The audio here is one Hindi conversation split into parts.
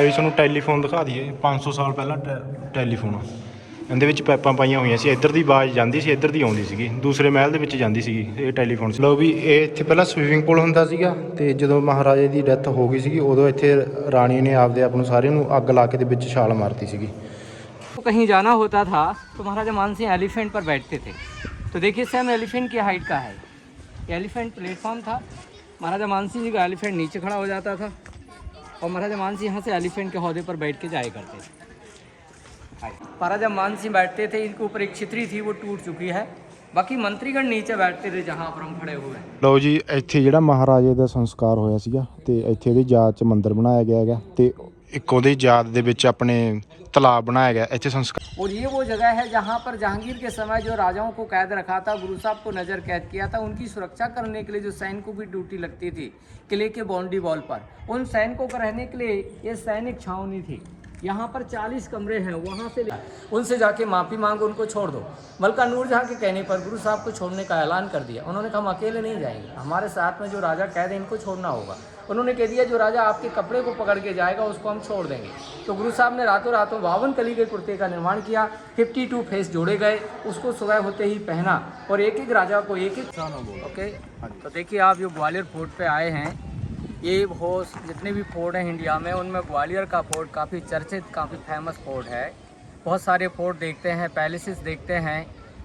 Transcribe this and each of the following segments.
ਵੀ ਤੁਹਾਨੂੰ ਟੈਲੀਫੋਨ ਦਿਖਾ ਦਈਏ 500 ਸਾਲ ਪਹਿਲਾਂ ਟੈਲੀਫੋਨ ਇਹਦੇ ਵਿੱਚ ਪਾਈਪਾਂ ਪਾਈਆਂ ਹੋਈਆਂ ਸੀ। ਇੱਧਰ ਦੀ ਆਵਾਜ਼ ਜਾਂਦੀ ਸੀ, ਇੱਧਰ ਦੀ ਆਉਂਦੀ ਸੀਗੀ, ਦੂਸਰੇ ਮਹਿਲ ਦੇ ਵਿੱਚ ਜਾਂਦੀ ਸੀਗੀ ਇਹ ਟੈਲੀਫੋਨ। ਲਓ ਵੀ ਇਹ ਇੱਥੇ ਪਹਿਲਾਂ ਸਵੀਮਿੰਗ ਪੂਲ ਹੁੰਦਾ ਸੀਗਾ ਤੇ ਜਦੋਂ ਮਹਾਰਾਜੇ ਦੀ ਡੈਥ ਹੋ ਗਈ ਸੀਗੀ ਉਦੋਂ ਇੱਥੇ ਰਾਣੀ ਨੇ ਆਪਦੇ ਆਪ ਨੂੰ ਸਾਰਿਆਂ ਨੂੰ ਅੱਗ ਲਾ ਕੇ ਦੇ ਵਿੱਚ ਛਾਲ ਮਾਰਤੀ ਸੀਗੀ। कहीं जाना होता था तो महाराजा मानसिंह एलिफेंट पर बैठते थे। तो देखिए सेम एलिफेंट की हाइट का है, एलिफेंट प्लेटफॉर्म था। महाराजा मानसिंह जी का एलिफेंट नीचे खड़ा हो जाता था और महाराजा मानसिंह यहाँ से एलिफेंट के हौदे पर बैठ के जाया करते थे। महाराजा मानसिंह बैठते थे, इनके ऊपर एक छितरी थी वो टूट चुकी है, बाकी मंत्रीगण नीचे बैठते थे जहाँ पर हम खड़े हुए हैं। ਲਓ ਜੀ ਇੱਥੇ ਜਿਹੜਾ ਮਹਾਰਾਜੇ ਦਾ ਸੰਸਕਾਰ ਹੋਇਆ ਸੀਗਾ ਤੇ ਇੱਥੇ ਉਹਦੀ ਯਾਦ 'ਚ ਮੰਦਿਰ ਬਣਾਇਆ ਗਿਆ ਹੈਗਾ ਤੇ ਇੱਕ ਉਹਦੀ ਯਾਦ ਦੇ ਵਿੱਚ ਆਪਣੇ तालाब बनाया गया ऐसे संस्कार। और ये वो जगह है जहाँ पर जहांगीर के समय जो राजाओं को कैद रखा था, गुरु साहब को नज़र कैद किया था, उनकी सुरक्षा करने के लिए जो सैनिकों की ड्यूटी लगती थी किले के बाउंड्री वॉल पर, उन सैनिकों को रहने के लिए ये सैनिक छावनी थी। यहाँ पर 40 कमरे हैं, वहाँ से उनसे जाके माफ़ी मांग उनको छोड़ दो। मलका नूर जहाँ के कहने पर गुरु साहब को छोड़ने का ऐलान कर दिया। उन्होंने कहा हम अकेले नहीं जाएंगे, हमारे साथ में जो राजा कैद है इनको छोड़ना होगा। उन्होंने कह दिया जो राजा आपके कपड़े को पकड़ के जाएगा उसको हम छोड़ देंगे। तो गुरु साहब ने रातों रातों 52 कली के कुर्ते का निर्माण किया, 52 फेस जोड़े गए, उसको सुबह होते ही पहना और एक एक राजा को एक एक ओके। तो देखिए आप जो ग्वालियर फोर्ट पे आए हैं, ये बहुत जितने भी फोर्ट हैं इंडिया में उनमें ग्वालियर का फोर्ट काफ़ी चर्चित, काफ़ी फेमस फोर्ट है। बहुत सारे फोर्ट देखते हैं, पैलेसेस देखते हैं,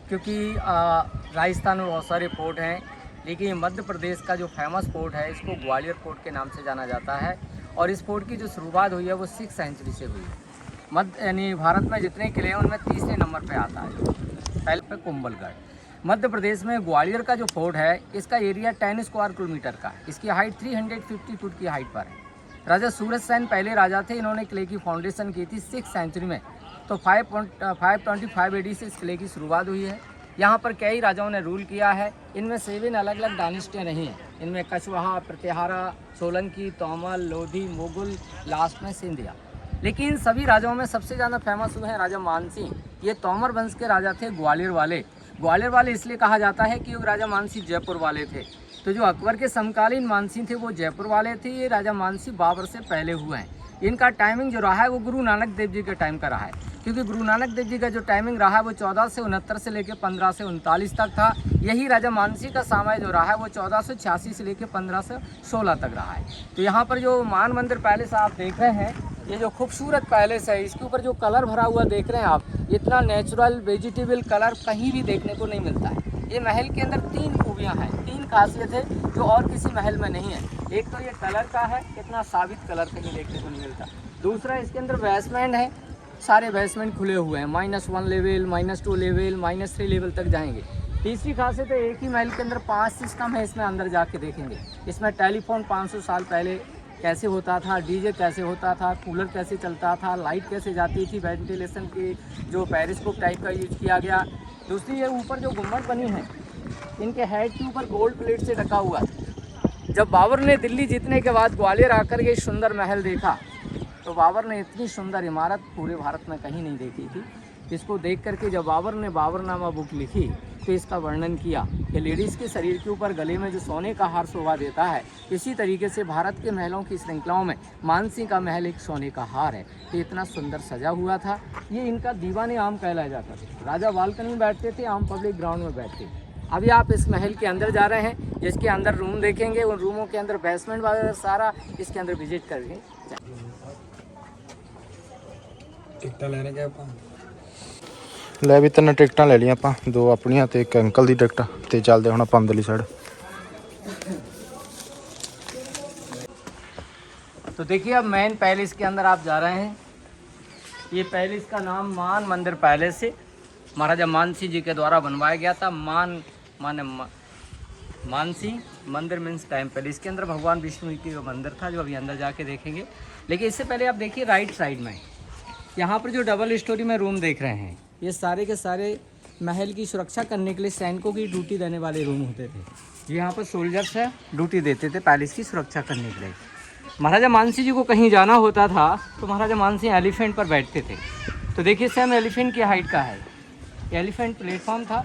क्योंकि राजस्थान में बहुत सारे फोर्ट हैं, लेकिन मध्य प्रदेश का जो फेमस फोर्ट है इसको ग्वालियर फोर्ट के नाम से जाना जाता है। और इस फोर्ट की जो शुरुआत हुई है वो 6th सेंचुरी से हुई है। मध्य यानी भारत में जितने किले हैं उनमें 3रे नंबर पे आता है। पहले पे कुंभलगढ़। मध्य प्रदेश में ग्वालियर का जो फोर्ट है इसका एरिया 10 स्क्वायर किलोमीटर का है। इसकी हाइट 350 फुट की हाइट पर है। राजा सूरज सेन पहले राजा थे, इन्होंने किले की फाउंडेशन की थी 6th सेंचुरी में। तो 525 AD से इस किले की शुरुआत हुई है। यहाँ पर कई राजाओं ने रूल किया है। इनमें 7 अलग अलग डायनेस्टियाँ नहीं हैं। इनमें कछवाहा, प्रतिहारा, सोलंकी, तोमल, लोधी, मुगल, लास्ट में सिंधिया। लेकिन सभी राजाओं में सबसे ज़्यादा फेमस हुए हैं राजा मानसिंह। ये तोमर वंश के राजा थे, ग्वालियर वाले। ग्वालियर वाले इसलिए कहा जाता है कि वो राजा मानसिंह जयपुर वाले थे। तो जो अकबर के समकालीन मानसिंह थे वो जयपुर वाले थे। ये राजा मानसिंह बाबर से पहले हुए हैं। इनका टाइमिंग जो रहा है वो गुरु नानक देव जी के टाइम का रहा है, क्योंकि गुरु नानक देव जी का जो टाइमिंग रहा है वो 1469 से लेकर 1539 तक था। यही राजा मानसिंह का समय जो रहा है वो 1486 से लेकर 1516 तक रहा है। तो यहाँ पर जो मान मंदिर पैलेस आप देख रहे हैं, ये जो खूबसूरत पैलेस है, इसके ऊपर जो कलर भरा हुआ देख रहे हैं आप, इतना नेचुरल वेजिटेबल कलर कहीं भी देखने को नहीं मिलता है। ये महल के अंदर 3 खूबियाँ हैं, 3 खासियत है जो और किसी महल में नहीं है। एक तो ये कलर का है, इतना साबित कलर कहीं देखने को नहीं मिलता। दूसरा इसके अंदर बेसमेंट है, सारे बेसमेंट खुले हुए हैं, -1 लेवल, -2 लेवल, -3 लेवल तक जाएंगे। तीसरी खासियत है एक ही महल के अंदर 5 सिस्टम है, इसमें अंदर जाके देखेंगे। इसमें टेलीफोन 500 साल पहले कैसे होता था, डीजे कैसे होता था, कूलर कैसे चलता था, लाइट कैसे जाती थी, वेंटिलेशन की जो पेरिस्कोप टाइप का यूज किया गया। दूसरी ये ऊपर जो गुम्बद बनी है, इनके हेड के ऊपर गोल्ड प्लेट से ढका हुआ था। जब बाबर ने दिल्ली जीतने के बाद ग्वालियर आकर ये सुंदर महल देखा तो बाबर ने इतनी सुंदर इमारत पूरे भारत में कहीं नहीं देखी थी। इसको देख करके जब बाबर ने बाबरनामा बुक लिखी तो इसका वर्णन किया कि लेडीज़ के शरीर के ऊपर गले में जो सोने का हार शोभा देता है, इसी तरीके से भारत के महलों की श्रृंखलाओं में मानसिंह का महल एक सोने का हार है। ये इतना सुंदर सजा हुआ था। ये इनका दीवाने आम कहलाया जाता था। राजा बालकनी में बैठते थे, आम पब्लिक ग्राउंड में बैठते थे। अभी आप इस महल के अंदर जा रहे हैं, जिसके अंदर रूम देखेंगे, उन रूमों के अंदर बेसमेंट वगैरह सारा इसके अंदर विजिट करके टिकट लेने गए ਆਪਾਂ ਲੈ ਵੀ 3 ਟਿਕਟਾਂ ਲੈ ਲਈਆਂ ਆਪਾਂ, 2 ਆਪਣੀਆਂ ਤੇ ਇੱਕ ਅੰਕਲ ਦੀ ਟਿਕਟ, ਤੇ ਚੱਲਦੇ ਹੁਣ ਆਪਾਂ ਅੰਦਰਲੀ ਸਾਈਡ। तो देखिए अब मेन पैलेस के अंदर आप जा रहे हैं। ये पैलेस का नाम मान मंदिर पैलेस है। महाराजा मानसिंह जी के द्वारा बनवाया गया था। मानसिंह मंदिर मीन्स टेम्पल। इसके अंदर भगवान विष्णु की मंदिर था जो अभी अंदर जाके देखेंगे। लेकिन इससे पहले आप देखिए राइट साइड में यहाँ पर जो डबल स्टोरी में रूम देख रहे हैं, ये सारे के सारे महल की सुरक्षा करने के लिए सैनिकों की ड्यूटी देने वाले रूम होते थे। यहाँ पर सोल्जर्स है ड्यूटी देते थे पैलेस की सुरक्षा करने के लिए। महाराजा मानसिंह जी को कहीं जाना होता था तो महाराजा मानसिंह एलिफेंट पर बैठते थे। तो देखिए सेम एलिफेंट की हाइट का है, एलिफेंट प्लेटफॉर्म था।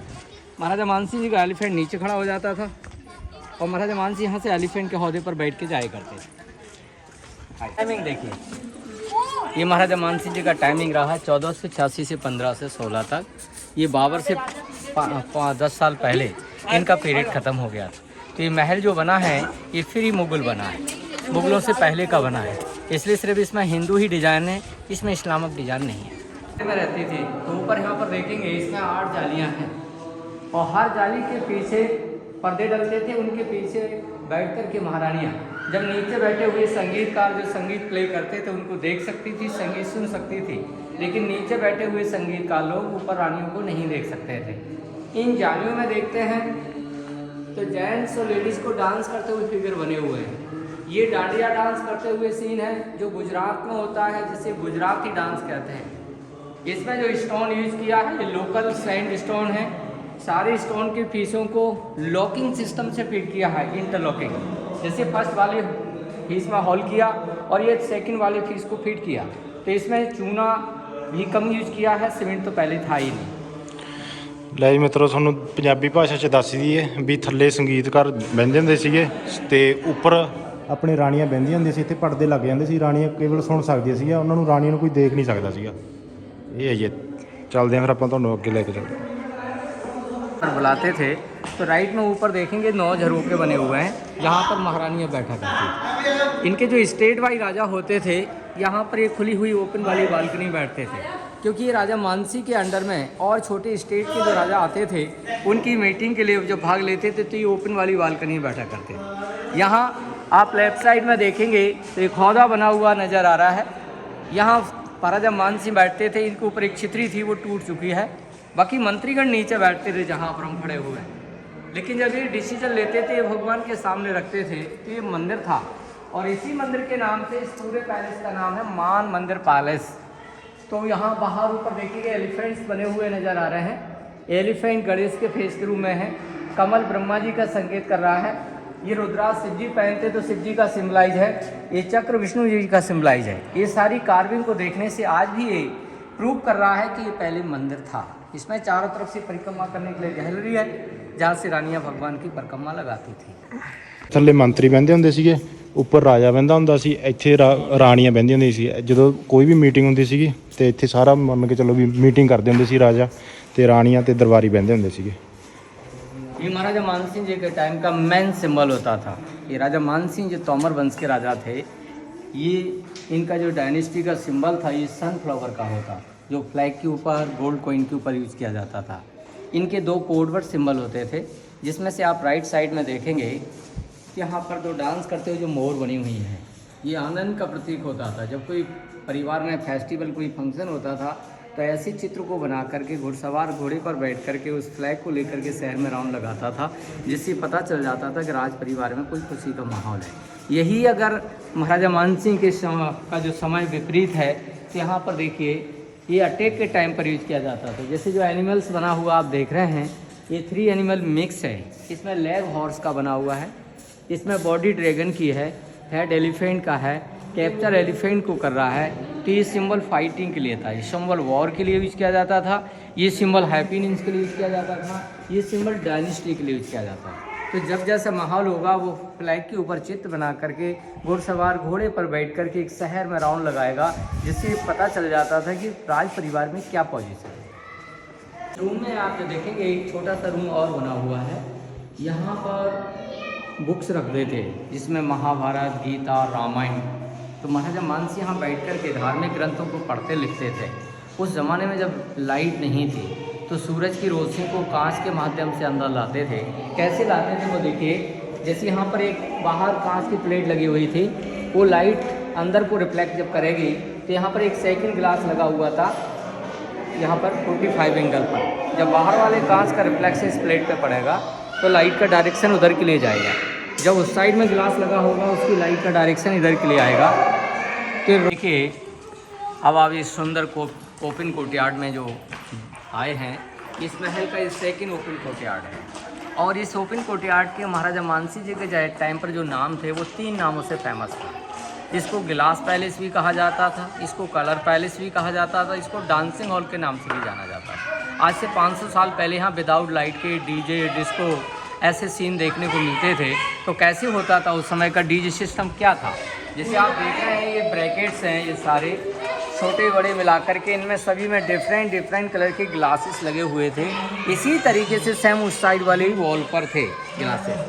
महाराजा मानसिंह जी का एलिफेंट नीचे खड़ा हो जाता था और महाराजा मानसिंह यहाँ से एलिफेंट के हौदे पर बैठ के जाया करते थे। टाइमिंग देखिए ये महाराजा मानसिंह जी का टाइमिंग रहा है 1486 से 1516 तक। ये बाबर से 10 साल पहले इनका पीरियड ख़त्म हो गया था। तो ये महल जो बना है ये फिर ही मुग़ल बना है, मुग़लों से पहले का बना है, इसलिए सिर्फ इसमें हिंदू ही डिज़ाइन है, इसमें इस्लामिक डिज़ाइन नहीं है। में रहती थी तो ऊपर यहाँ पर देखेंगे इसमें 8 जालियाँ हैं और हर जाली के पीछे पर्दे डलते थे, उनके पीछे बैठ कर के महारानियाँ जब नीचे बैठे हुए संगीतकार जो संगीत प्ले करते थे उनको देख सकती थी, संगीत सुन सकती थी, लेकिन नीचे बैठे हुए संगीतकार लोग ऊपर रानियों को नहीं देख सकते थे। इन जालियों में देखते हैं तो जेंट्स और लेडीज़ को डांस करते हुए फिगर बने हुए हैं। ये डांडिया डांस करते हुए सीन है जो गुजरात में होता है, जिसे गुजराती डांस कहते हैं। इसमें जो स्टोन यूज किया है ये लोकल सैंड स्टोन है। सारे स्टोन के पीसों को लॉकिंग सिस्टम से फिट किया है, इंटरलॉकिंग। जैसे फर्स्ट वाले पीस में हॉल किया और ये सेकंड वाले पीस को फिट किया, तो इसमें चूना भी कम यूज किया है, सीमेंट तो पहले था ही नहीं। ਲੈ ਜੀ ਮਿੱਤਰੋ, ਤੁਹਾਨੂੰ ਪੰਜਾਬੀ ਭਾਸ਼ਾ 'ਚ ਦੱਸ ਦਈਏ ਵੀ ਥੱਲੇ ਸੰਗੀਤਕਾਰ ਬਹਿੰਦੇ ਹੁੰਦੇ ਸੀਗੇ ਤੇ ਉੱਪਰ ਆਪਣੇ ਰਾਣੀਆਂ ਬਹਿੰਦੀਆਂ ਹੁੰਦੀਆਂ ਸੀ। ਇੱਥੇ ਪਰਦੇ ਲੱਗ ਜਾਂਦੇ ਸੀ, ਰਾਣੀਆਂ ਕੇਵਲ ਸੁਣ ਸਕਦੀਆਂ ਸੀਗੀਆਂ, ਉਹਨਾਂ ਨੂੰ ਰਾਣੀਆਂ ਨੂੰ ਕੋਈ ਦੇਖ ਨਹੀਂ ਸਕਦਾ ਸੀਗਾ। ਇਹ ਹੈ ਜੀ, ਚੱਲਦੇ ਹਾਂ ਫਿਰ ਆਪਾਂ ਤੁਹਾਨੂੰ ਅੱਗੇ ਲੈ ਕੇ ਚੱਲਦੇ ਹਾਂ। बुलाते थे तो राइट में ऊपर देखेंगे 9 झरोखे बने हुए हैं, यहाँ पर महारानियाँ बैठा करती थी। इनके जो स्टेट वाइज राजा होते थे यहाँ पर एक खुली हुई ओपन वाली बालकनी बैठते थे, क्योंकि ये राजा मानसिंह के अंडर में और छोटे स्टेट के जो राजा आते थे उनकी मीटिंग के लिए जब भाग लेते थे तो ये ओपन वाली बालकनी में बैठा करते थे। यहाँ आप लेफ्ट साइड में देखेंगे तो एक हौदा बना हुआ नज़र आ रहा है, यहाँ महाराजा मानसिंह बैठते थे। इनके ऊपर एक छितरी थी वो टूट चुकी है, बाकी मंत्रीगण नीचे बैठते थे जहाँ पर हम खड़े हुए हैं। लेकिन जब ये डिसीजन लेते थे भगवान के सामने रखते थे तो ये मंदिर था, और इसी मंदिर के नाम से इस पूरे पैलेस का नाम है मान मंदिर पैलेस। तो यहाँ बाहर ऊपर देखिए एलिफेंट्स बने हुए नज़र आ रहे हैं। एलिफेंट गणेश के फेस के रूप में है, कमल ब्रह्मा जी का संकेत कर रहा है, ये रुद्राक्ष शिव जी पहनते तो शिव जी का सिम्बलाइज है, ये चक्र विष्णु जी का सिम्बलाइज है। ये सारी कार्विंग को देखने से आज भी ये प्रूव कर रहा है कि ये पहले मंदिर था। इसमें चारों तरफ से परिक्रमा करने के लिए गैलरी है जहाँ से रानियाँ भगवान की परिक्रमा लगाती थी। ਥੱਲੇ ਮੰਤਰੀ ਬਹਿੰਦੇ ਹੁੰਦੇ ਸੀਗੇ, ਉੱਪਰ ਰਾਜਾ ਬਹਿੰਦਾ ਹੁੰਦਾ ਸੀ, ਇੱਥੇ ਰਾਣੀਆਂ ਬਹਿੰਦੀਆਂ ਹੁੰਦੀਆਂ ਸੀ। ਜਦੋਂ ਕੋਈ ਵੀ ਮੀਟਿੰਗ ਹੁੰਦੀ ਸੀਗੀ ਤੇ ਇੱਥੇ ਸਾਰਾ ਮੰਨ ਕੇ ਚਲੋ ਵੀ ਮੀਟਿੰਗ ਕਰਦੇ ਹੁੰਦੇ ਸੀ ਰਾਜਾ ਤੇ ਰਾਣੀਆਂ ਤੇ ਦਰਬਾਰੀ ਬਹਿੰਦੇ ਹੁੰਦੇ ਸੀਗੇ। ये महाराजा मानसिंह जी के टाइम का मेन सिंबल होता था। ये राजा मानसिंह जो तोमर वंश के राजा थे, ये इनका जो डायनेस्टी का सिंबल था ये सनफ्लावर का होता, जो फ्लैग के ऊपर गोल्ड कॉइन के ऊपर यूज़ किया जाता था। इनके 2 कोडवर्ड सिंबल होते थे, जिसमें से आप राइट साइड में देखेंगे कि यहाँ पर 2 डांस करते हुए जो मोर बनी हुई हैं, ये आनंद का प्रतीक होता था। जब कोई परिवार में फेस्टिवल कोई फंक्शन होता था तो ऐसे चित्र को बना करके घुड़सवार घोड़े पर बैठ करके उस फ्लैग को लेकर के शहर में राउंड लगाता था, जिससे पता चल जाता था कि राज परिवार में कोई खुशी का माहौल है। यही अगर महाराजा मानसिंह के का जो समय विपरीत है तो यहाँ पर देखिए ये अटैक के टाइम पर यूज किया जाता था। जैसे जो एनिमल्स बना हुआ आप देख रहे हैं, ये 3 एनिमल मिक्स है। इसमें लेग हॉर्स का बना हुआ है, इसमें बॉडी ड्रैगन की है, हेड एलिफेंट का है, कैप्चर एलिफेंट को कर रहा है। तो ये सिंबल फाइटिंग के लिए था, ये सिंबल वॉर के लिए यूज किया जाता था, ये सिंबल हैप्पीनेस के लिए यूज किया जाता था, ये सिंबल डायनेस्टी के लिए यूज किया जाता है। तो जब जैसा माहौल होगा वो फ्लैग के ऊपर चित्र बना करके घुड़सवार घोड़े पर बैठ करके एक शहर में राउंड लगाएगा, जिससे पता चल जाता था कि राज परिवार में क्या पोजीशन है। रूम में आप जो देखेंगे एक छोटा सा रूम और बना हुआ है, यहाँ पर बुक्स रखते थे जिसमें महाभारत, गीता, रामायण। तो महाराजा मानसिंह यहाँ बैठ कर के धार्मिक ग्रंथों को पढ़ते लिखते थे। उस ज़माने में जब लाइट नहीं थी तो सूरज की रोशनी को कांच के माध्यम से अंदर लाते थे। कैसे लाते थे वो देखिए, जैसे यहाँ पर एक बाहर कांच की प्लेट लगी हुई थी, वो लाइट अंदर को रिफ्लेक्ट जब करेगी तो यहाँ पर एक सेकंड ग्लास लगा हुआ था, यहाँ पर 45 एंगल पर। जब बाहर वाले कांच का रिफ्लेक्शन इस प्लेट पे पड़ेगा तो लाइट का डायरेक्शन उधर के लिए जाएगा। जब उस साइड में ग्लास लगा होगा उसकी लाइट का डायरेक्शन इधर के लिए आएगा। तो देखिए अब आप इस सुंदर ओपन कोर्टयार्ड में जो आए हैं, इस महल का इस सेकंड ओपन कोर्टयार्ड है। और इस ओपन कोर्टयार्ड के महाराजा मानसिंह जी के टाइम पर जो नाम थे वो 3 नामों से फेमस थे। इसको गिलास पैलेस भी कहा जाता था, इसको कलर पैलेस भी कहा जाता था, इसको डांसिंग हॉल के नाम से भी जाना जाता था। आज से 500 साल पहले यहाँ विदाउट लाइट के डीजे, डिस्को ऐसे सीन देखने को मिलते थे। तो कैसे होता था उस समय का डीजे सिस्टम क्या था? जैसे आप देख रहे हैं ये ब्रैकेट्स हैं, ये सारे छोटे बड़े मिलाकर के इनमें सभी में डिफरेंट कलर के ग्लासेस लगे हुए थे। इसी तरीके से सेम उस साइड वाले ही वॉल पर थे ग्लासेस।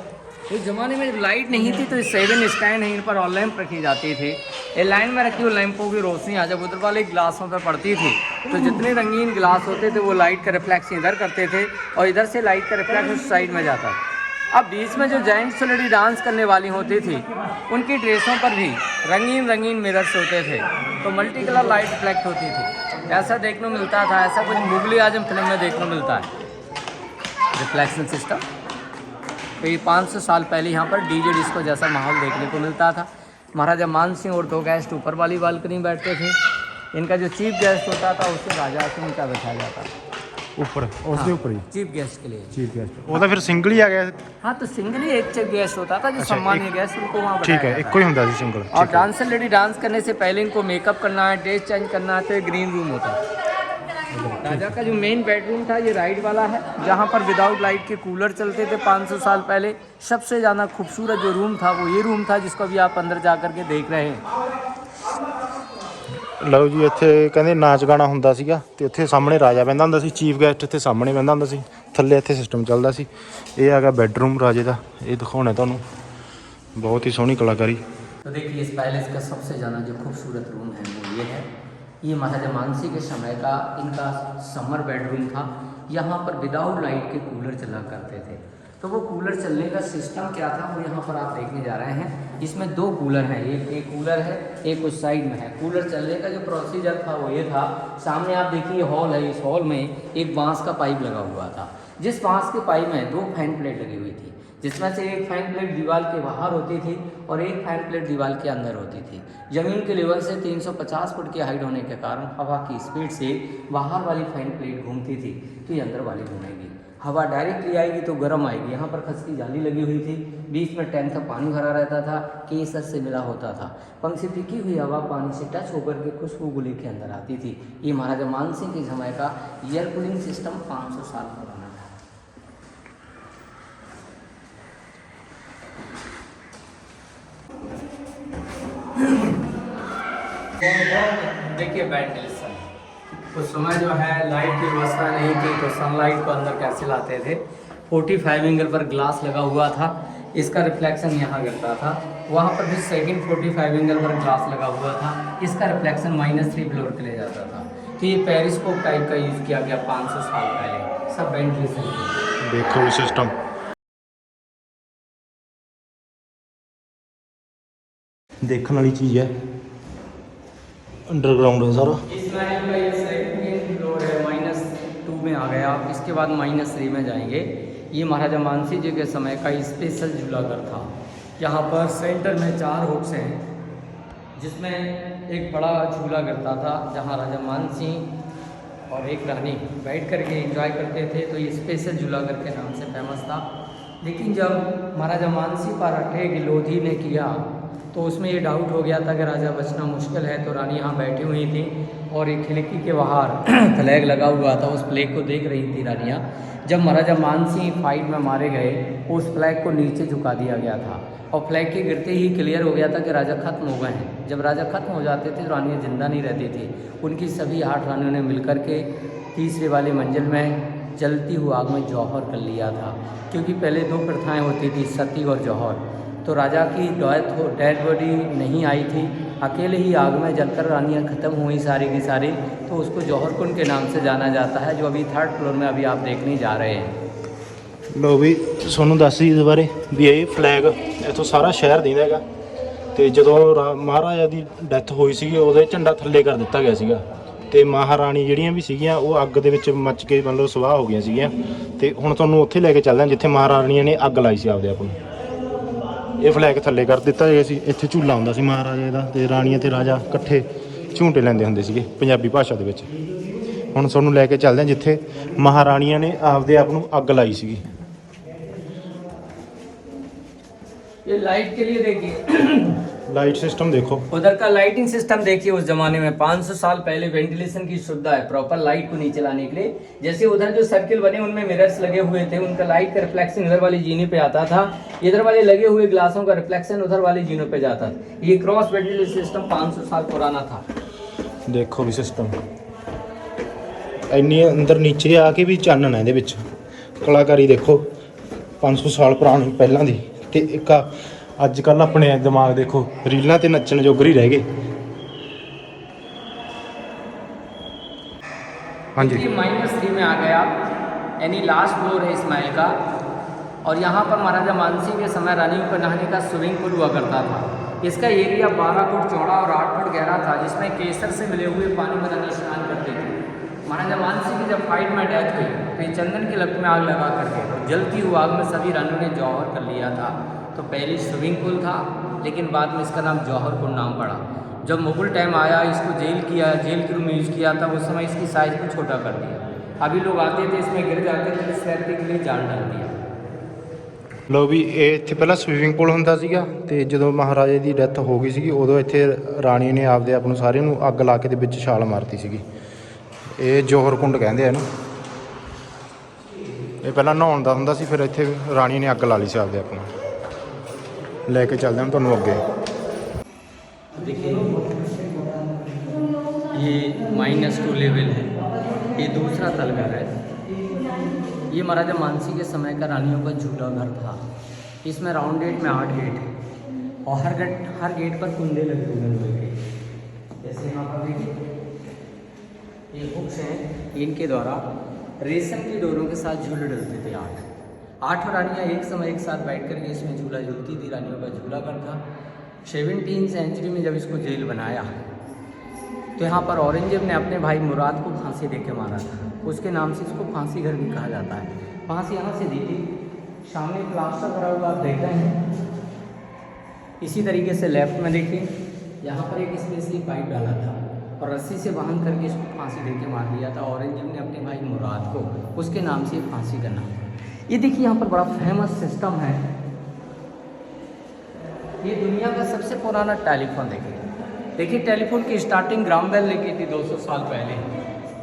उस ज़माने में जब लाइट नहीं थी तो 7 स्टैंड है, इन पर ऑल लैंप रखी जाती थी। ये लाइन में रखी हुई लैंपों की रोशनी जब उधर वाले ग्लासों पर पड़ती थी तो जितने रंगीन ग्लास होते थे वो लाइट का रिफ्लेक्शन इधर करते थे और इधर से लाइट का रिफ्लेक्शन उस साइड में जाता था। अब बीच में जो जेंट्स लेडी डांस करने वाली होती थी उनकी ड्रेसों पर भी रंगीन मिरर्स होते थे, तो मल्टी कलर लाइट रिफ्लेक्ट होती थी। ऐसा देखने को मिलता था, ऐसा कुछ मुगल आजम फिल्म में देखने को मिलता है रिफ्लेक्शन सिस्टम। तो ये 500 साल पहले यहाँ पर डीजे डिस्को जैसा माहौल देखने को मिलता था। महाराजा मान सिंह और 2 गेस्ट ऊपर वाली बालकनी में बैठते थे। इनका जो चीफ गेस्ट होता था उसे राजा से उनका बैठाया जाता था ਉੱਪਰ ਉਸ ਦੇ ਉੱਪਰ ਹੀ चीफ गेस्ट के लिए। ਚੀਫ ਗੈਸਟ ਉਹਦਾ ਫਿਰ ਸਿੰਗਲ ਹੀ ਆ ਗਿਆ। हाँ, तो सिंगल ही एक चीफ गेस्ट होता था जो सम्मानीय गेस्ट उनको वहाँ ठीक है, बैठाया ਇੱਕੋ ਹੀ ਹੁੰਦਾ ਸੀ ਸਿੰਗਲ। और डांसर लेडी डांस करने से पहले इनको मेकअप करना है, ड्रेस चेंज करना है, तो ये ग्रीन रूम होता है। राजा का जो मेन बेडरूम था ये राइट वाला है, जहाँ पर विदाउट लाइट के कूलर चलते थे 500 साल पहले। सबसे ज़्यादा खूबसूरत जो रूम था वो ये रूम था, जिसको अभी आप अंदर जा कर के देख रहे हैं। ਲਓ ਜੀ, ਇੱਥੇ ਕਹਿੰਦੇ ਨਾਚ ਗਾਣਾ ਹੁੰਦਾ ਸੀਗਾ ਤੇ ਇੱਥੇ ਸਾਹਮਣੇ ਰਾਜਾ ਬਹਿੰਦਾ ਹੁੰਦਾ ਸੀ, ਚੀਫ ਗੈਸਟ ਇੱਥੇ ਸਾਹਮਣੇ ਬਹਿੰਦਾ ਹੁੰਦਾ ਸੀ, ਥੱਲੇ ਇੱਥੇ ਸਿਸਟਮ ਚੱਲਦਾ ਸੀ। ਇਹ ਹੈਗਾ ਬੈਡਰੂਮ ਰਾਜੇ ਦਾ, ਇਹ ਦਿਖਾਉਣਾ ਤੁਹਾਨੂੰ, बहुत ही सोहनी कलाकारी। तो देखिए इस पैलेस का सबसे ज़्यादा जो खूबसूरत रूम है वो ये है। ये महाराजा मानसिंह के समय का इनका समर बेडरूम था। यहाँ पर विदाउट लाइट के कूलर चला करते थे, तो वो कूलर चलने का सिस्टम क्या था वो यहाँ पर आप देखने जा रहे हैं। इसमें 2 कूलर हैं, एक कूलर है, एक उस साइड में है। कूलर चलने का जो प्रोसीजर था वो ये था, सामने आप देखिए हॉल है, इस हॉल में एक बांस का पाइप लगा हुआ था। जिस बांस के पाइप में 2 फैन प्लेट लगी हुई थी, जिसमें से एक फैन प्लेट दीवार के बाहर होती थी और एक फैन प्लेट दीवार के अंदर होती थी। ज़मीन के लेवल से 350 फुट की हाइट होने के कारण हवा की स्पीड से बाहर वाली फैन प्लेट घूमती थी तो ये अंदर वाली घूमेगी। हवा डायरेक्टली आएगी तो गर्म आएगी। यहाँ पर खस की जाली लगी हुई थी, बीच में टैंक का पानी भरा रहता था, केसर से मिला होता था। पंख से फीकी हुई हवा पानी से टच होकर के खुशबू गुली के अंदर आती थी। ये महाराजा मानसिंह के समय का एयर कूलिंग सिस्टम 500 साल पुराना था। देखिए वेंटिलेशन, उस समय जो है लाइट की व्यवस्था नहीं थी तो सनलाइट को अंदर कैसे लाते थे। 45 एंगल पर ग्लास लगा हुआ था, इसका रिफ्लेक्शन यहाँ गिरता था। वहाँ पर भी सेकंड 45 एंगल पर ग्लास लगा हुआ था, इसका रिफ्लेक्शन -3 फ्लोर के ले जाता था। तो ये पेरिस्कोप टाइप का यूज़ किया गया 500 साल पहले, सब वेंटिलेशन। देखो सिस्टम देखने वाली चीज़ है, अंडरग्राउंड है सारा। इस महल का ये सेकंड फ्लोर है, -2 में आ गया आप। इसके बाद -3 में जाएंगे। ये महाराजा मानसिंह जी के समय का स्पेशल झूलाघर था। यहाँ पर सेंटर में 4 हुक्स हैं, जिसमें एक बड़ा झूला गिरता था जहाँ राजा मानसिंह और एक रानी बैठ करके एंजॉय करते थे। तो ये स्पेशल झूलाघर के नाम से फेमस था। लेकिन जब महाराजा मानसिंह पर अटैक लोधी ने किया तो उसमें ये डाउट हो गया था कि राजा बचना मुश्किल है, तो रानी यहाँ बैठी हुई थी और एक खिड़की के बाहर फ्लैग लगा हुआ था, उस फ्लैग को देख रही थी रानियाँ। जब महाराजा मानसिंह फाइट में मारे गए उस फ्लैग को नीचे झुका दिया गया था और फ्लैग के गिरते ही क्लियर हो गया था कि राजा खत्म हो गए हैं। जब राजा खत्म हो जाते थे तो रानियाँ जिंदा नहीं रहती थी। उनकी सभी 8 रानियों ने मिलकर के तीसरे वाली मंजिल में जलती हुई आग में जौहर कर लिया था, क्योंकि पहले 2 प्रथाएँ होती थी, सती और जौहर। तो राजा की डेड बॉडी नहीं आई थी, अकेले ही आग में जलकर रानियाँ ख़त्म हुई सारी की सारी। तो उसको जौहर कुंड के नाम से जाना जाता है, जो अभी 3rd फ्लोर में अभी आप देखने जा रहे हैं। लो भी सोनू दस जी इस बारे भी ये फ्लैग इतों सारा शहर दिंदा हैगा। ਤੇ ਜਦੋਂ ਮਹਾਰਾਜਾ ਦੀ ਡੈਥ ਹੋਈ ਸੀਗੀ ਉਹਦੇ ਝੰਡਾ ਥੱਲੇ ਕਰ ਦਿੱਤਾ ਗਿਆ ਸੀਗਾ ਤੇ ਮਹਾਰਾਣੀ ਜਿਹੜੀਆਂ ਵੀ ਸੀਗੀਆਂ ਉਹ ਅੱਗ ਦੇ ਵਿੱਚ ਮੱਚ ਕੇ ਮਤਲਬ ਸਵਾਹ ਹੋ ਗਈਆਂ ਸੀਗੀਆਂ। ਤੇ ਹੁਣ ਤੁਹਾਨੂੰ ਉੱਥੇ ਲੈ ਕੇ ਚੱਲਦੇ ਹਾਂ ਜਿੱਥੇ ਮਹਾਰਾਣੀਆਂ ਨੇ ਅੱਗ ਲਾਈ ਸੀ ਆਪਦੇ ਆਪ ਨੂੰ। ਇਹ ਫਲੈਗ ਥੱਲੇ ਕਰ ਦਿੱਤਾ ਗਿਆ ਸੀ। ਇੱਥੇ ਝੂਲਾ ਹੁੰਦਾ ਸੀ ਮਹਾਰਾਜੇ ਦਾ ਤੇ ਰਾਣੀਆਂ ਤੇ ਰਾਜਾ ਇਕੱਠੇ ਝੂਟੇ ਲੈਂਦੇ ਹੁੰਦੇ ਸੀਗੇ ਪੰਜਾਬੀ ਭਾਸ਼ਾ ਦੇ ਵਿੱਚ। ਹੁਣ ਤੁਹਾਨੂੰ ਲੈ ਕੇ ਚੱਲਦੇ ਹਾਂ ਜਿੱਥੇ ਮਹਾਰਾਣੀਆਂ ਨੇ ਆਪਦੇ ਆਪ ਨੂੰ ਅੱਗ ਲਾਈ ਸੀਗੀ। ये लाइट के लिए देखिए लाइट सिस्टम देखो, उधर का लाइटिंग सिस्टम देखिए। उस जमाने में 500 साल पहले वेंटिलेशन की सुविधा है प्रॉपर लाइट को नीचे लाने के लिए। जैसे उधर जो सर्किल बने उनमें मिरर्स लगे हुए थे, उनका लाइट का रिफ्लेक्शन इधर वाली जीने पे आता था, इधर वाले लगे हुए ग्लासों का रिफ्लेक्शन उधर वाली जीनों पे जाता था। ये क्रॉस वेंटिलेशन सिस्टम 500 साल पुराना था। ਦੇਖੋ ਵੀ ਸਿਸਟਮ ਇੰਨੀ ਅੰਦਰ ਨੀਚੇ ਆ ਕੇ ਵੀ ਚਾਨਣ ਹੈ ਇਹਦੇ ਵਿੱਚ। ਕਲਾਕਾਰੀ ਦੇਖੋ 500 ਸਾਲ ਪੁਰਾਣੀ ਪਹਿਲਾਂ ਦੀ। ਤੇ ਇੱਕ ਅੱਜ ਕੱਲ੍ਹ ਆਪਣੇ ਦਿਮਾਗ ਦੇਖੋ ਰੀਲਾਂ ਤੇ ਨੱਚਣ ਜੋਗਰ ਹੀ ਰਹਿ ਗਏ। हाँ जी। -3 में आ गया, यानी लास्ट फ्लोर है इस महल का। और यहाँ पर महाराजा मानसिंह के समय रानियों पर नहाने का स्विमिंग पूल हुआ करता था। इसका एरिया 12 फुट चौड़ा और 8 फुट गहरा था, जिसमें केसर से मिले हुए पानी में रानी स्नान करते थे। महाराजा मानसिंह की जब फाइट में डेथ हुई तो ये चंदन की लपट में आग लगा करके जलती हुई आग में सभी रानियों ने जौहर कर लिया था। तो पहले स्विमिंग पूल था, लेकिन बाद में इसका नाम जौहर कुंड नाम पड़ा। जब मुगल टाइम आया, इसको जेल के रूम में यूज़ किया था, उस समय इसकी साइज़ को छोटा कर दिया। अभी लोग आते थे इसमें गिर जाते थे, इस व्यक्ति के लिए जान डाल दिया। ਲੋ ਵੀ ਇਹ ਇੱਥੇ ਪਹਿਲਾਂ ਸਵੀਮਿੰਗ ਪੂਲ ਹੁੰਦਾ ਸੀਗਾ ਤੇ ਜਦੋਂ ਮਹਾਰਾਜੇ ਦੀ ਡੈਥ ਹੋ ਗਈ ਸੀਗੀ ਉਦੋਂ ਇੱਥੇ ਰਾਣੀ ਨੇ ਆਪਦੇ ਆਪ ਨੂੰ ਸਾਰਿਆਂ ਨੂੰ ਅੱਗ ਲਾ ਕੇ ਦੇ ਵਿੱਚ ਛਾਲ ਮਾਰਤੀ ਸੀਗੀ। ਇਹ ਜੋਹਰ ਕੁੰਡ ਕਹਿੰਦੇ ਆ ਇਹਨੂੰ। ਇਹ ਪਹਿਲਾਂ ਨਹਾਉਣ ਦਾ ਹੁੰਦਾ ਸੀ, ਫਿਰ ਇੱਥੇ ਰਾਣੀ ਨੇ ਅੱਗ ਲਾ ਲਈ ਸੀ ਆਪਦੇ ਆਪ ਨੂੰ। ਲੈ ਕੇ ਚੱਲਦੇ ਹਾਂ ਤੁਹਾਨੂੰ ਅੱਗੇ। देखिए ये -2 लेवल है, ये दूसरा तलघर है। ये महाराजा मानसिंह के समय का रानियों का झूला घर था। इसमें राउंडेड में 8 गेट है और हर गेट पर कुंडे लगे हुए हैं लोहे के। जैसे यहाँ पर देखिए ये हुक्स हैं, इनके द्वारा रेशम की डोरों के साथ झूले डलते थे। 8 रानियाँ एक समय एक साथ बैठ कर के इसमें झूला झूलती थी। रानियों का झूला घर था। 17वीं सेंचुरी में जब इसको जेल बनाया तो यहाँ पर औरंगजेब ने अपने भाई मुराद को फांसी दे के मारा था। उसके नाम से इसको फांसी घर भी कहा जाता है। फांसी यहाँ से दी थी, सामने प्लास्टर करा हुआ आप देख रहे हैं। इसी तरीके से लेफ्ट में देखिए, यहाँ पर एक स्पेशली पाइप डाला था और रस्सी से बांध करके इसको फांसी दे के मार दिया था। औरंगजेब ने अपने भाई मुराद को उसके नाम से फांसी का नाम। ये देखिए यहाँ पर बड़ा फेमस सिस्टम है। ये दुनिया का सबसे पुराना टेलीफोन देखिए टेलीफोन की स्टार्टिंग ग्राम बेल ने की थी 200 साल पहले,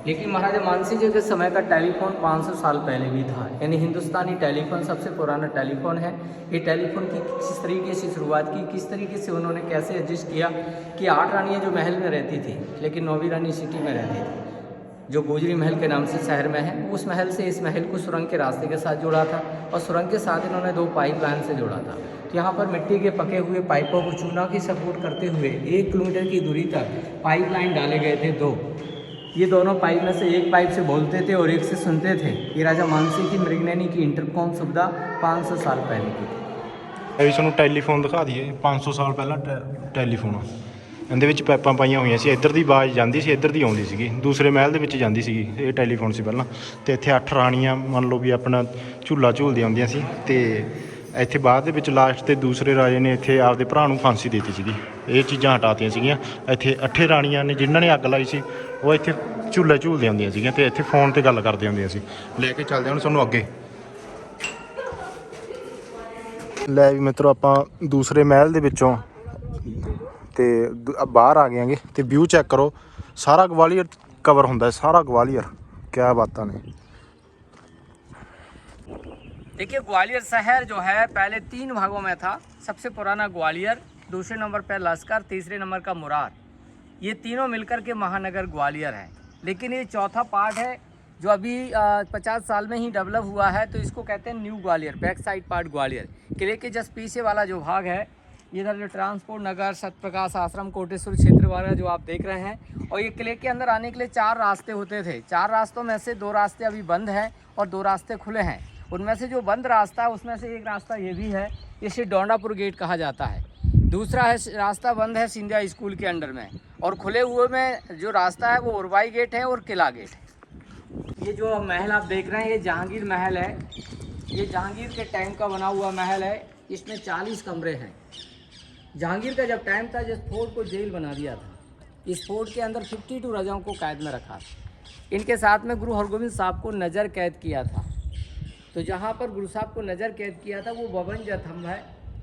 लेकिन महाराजा मानसिंह जी के समय का टेलीफोन 500 साल पहले भी था। यानी हिंदुस्तानी टेलीफोन सबसे पुराना टेलीफोन है। ये टेलीफोन की किस तरीके से शुरुआत की, किस तरीके से उन्होंने कैसे एडजस्ट किया कि 8 रानियाँ जो महल में रहती थी, लेकिन 9वीं रानी सिटी में रहती थी, जो गोजरी महल के नाम से शहर में है। उस महल से इस महल को सुरंग के रास्ते के साथ जोड़ा था और सुरंग के साथ इन्होंने 2 पाइप लाइन से जोड़ा था। तो यहाँ पर मिट्टी के पके हुए पाइपों को चूना की सपोर्ट करते हुए 1 किलोमीटर की दूरी तक पाइप लाइन डाले गए थे 2। ये दोनों पाइप में से एक पाइप से बोलते थे और एक से सुनते थे। ये राजा मानसिंह की मृगनयनी की इंटरकॉम सुविधा 500 साल पहले की थी। ਇਹ ਵੀ ਤੁਹਾਨੂੰ ਟੈਲੀਫੋਨ ਦਿਖਾ ਦਈਏ। 500 ਸਾਲ ਪਹਿਲਾਂ ਟੈਲੀਫੋਨ ਆ। ਇਹਦੇ ਵਿੱਚ ਪਾਈਪਾਂ ਪਾਈਆਂ ਹੋਈਆਂ ਸੀ। ਇੱਧਰ ਦੀ ਆਵਾਜ਼ ਜਾਂਦੀ ਸੀ, ਇੱਧਰ ਦੀ ਆਉਂਦੀ ਸੀਗੀ। ਦੂਸਰੇ ਮਹਿਲ ਦੇ ਵਿੱਚ ਜਾਂਦੀ ਸੀਗੀ। ਇਹ ਟੈਲੀਫੋਨ ਸੀ ਪਹਿਲਾਂ। ਤੇ ਇੱਥੇ 8 ਰਾਣੀਆਂ ਮੰਨ ਲਓ ਵੀ ਆਪਣਾ ਝੂਲਾ ਝੂਲਦੀਆਂ ਹੁੰਦੀਆਂ ਸੀ। ਤੇ ਇੱਥੇ ਬਾਅਦ ਦੇ ਵਿੱਚ ਲਾਸਟ ਤੇ ਦੂਸਰੇ ਰਾਜੇ ਨੇ ਇੱਥੇ ਆਪਦੇ ਭਰਾ ਨੂੰ ਫਾਂਸੀ ਦੇ ਦਿੱਤੀ ਸੀਗੀ। ਇਹ ਚੀਜ਼ਾਂ ਹਟਾਤੀਆਂ ਸੀਗੀਆਂ। ਇੱਥੇ 8 ਰਾਣੀਆਂ ਨੇ ਜਿਨ੍ਹਾਂ ਨੇ ਅੱਗ ਲਾਈ ਸੀ, ਉਹ ਇੱਥੇ ਝੂਲਾ ਝੂਲਦੀਆਂ ਹੁੰਦੀਆਂ ਸੀਗੀਆਂ ਤੇ ਇੱਥੇ ਫੋਨ ਤੇ ਗੱਲ ਕਰਦੀਆਂ ਹੁੰਦੀਆਂ ਸੀ। ਲੈ ਕੇ ਚੱਲਦੇ ਹਾਂ ਤੁਹਾਨੂੰ ਅੱਗੇ। ਲੈ ਵੀ ਮਿੱਤਰੋ ਆਪਾਂ ਦੂਸਰੇ ਮਹਿਲ ਦੇ ਵਿੱਚੋਂ ਤੇ ਬਾਹਰ ਆ ਗਏ ਆਂਗੇ ਤੇ ਵਿਊ ਚੈੱਕ ਕਰੋ। ਸਾਰਾ ਗਵਾਲੀਅਰ ਕਵਰ ਹੁੰਦਾ ਹੈ, ਸਾਰਾ ਗਵਾਲੀਅਰ। ਕਿਆ ਬਾਤਾਂ ਨੇ। देखिए ग्वालियर शहर जो है पहले 3 भागों में था। सबसे पुराना ग्वालियर, दूसरे नंबर पर लश्कर, तीसरे नंबर का मुरार। ये तीनों मिलकर के महानगर ग्वालियर है। लेकिन ये चौथा पार्ट है जो अभी 50 साल में ही डेवलप हुआ है, तो इसको कहते हैं new Gwalior, back side part Gwalior. किले के जस्ट पीछे वाला जो भाग है, इधर जो ट्रांसपोर्ट नगर, सत्यप्रकाश आश्रम, कोटेश्वर क्षेत्र वाला जो आप देख रहे हैं। और ये किले के अंदर आने के लिए 4 रास्ते होते थे। 4 रास्तों में से 2 रास्ते अभी बंद हैं और 2 रास्ते खुले हैं। उनमें से जो बंद रास्ता है उसमें से एक रास्ता ये भी है, इसे डोंडापुर गेट कहा जाता है। दूसरा है रास्ता बंद है सिंधिया स्कूल के अंडर में, और खुले हुए में जो रास्ता है वो उरवाई गेट है और किला गेट है। ये जो महल आप देख रहे हैं ये जहांगीर महल है। ये जहांगीर के टाइम का बना हुआ महल है। इसमें 40 कमरे हैं। जहांगीर का जब टाइम था, जिस फोर्ट को जेल बना दिया था, इस फोर्ट के अंदर 52 राजाओं को कैद में रखा। इनके साथ में गुरु हरगोबिंद साहब को नज़र कैद किया था। तो जहाँ पर गुरु साहब को नज़र कैद किया था वो बवंजा थंब है,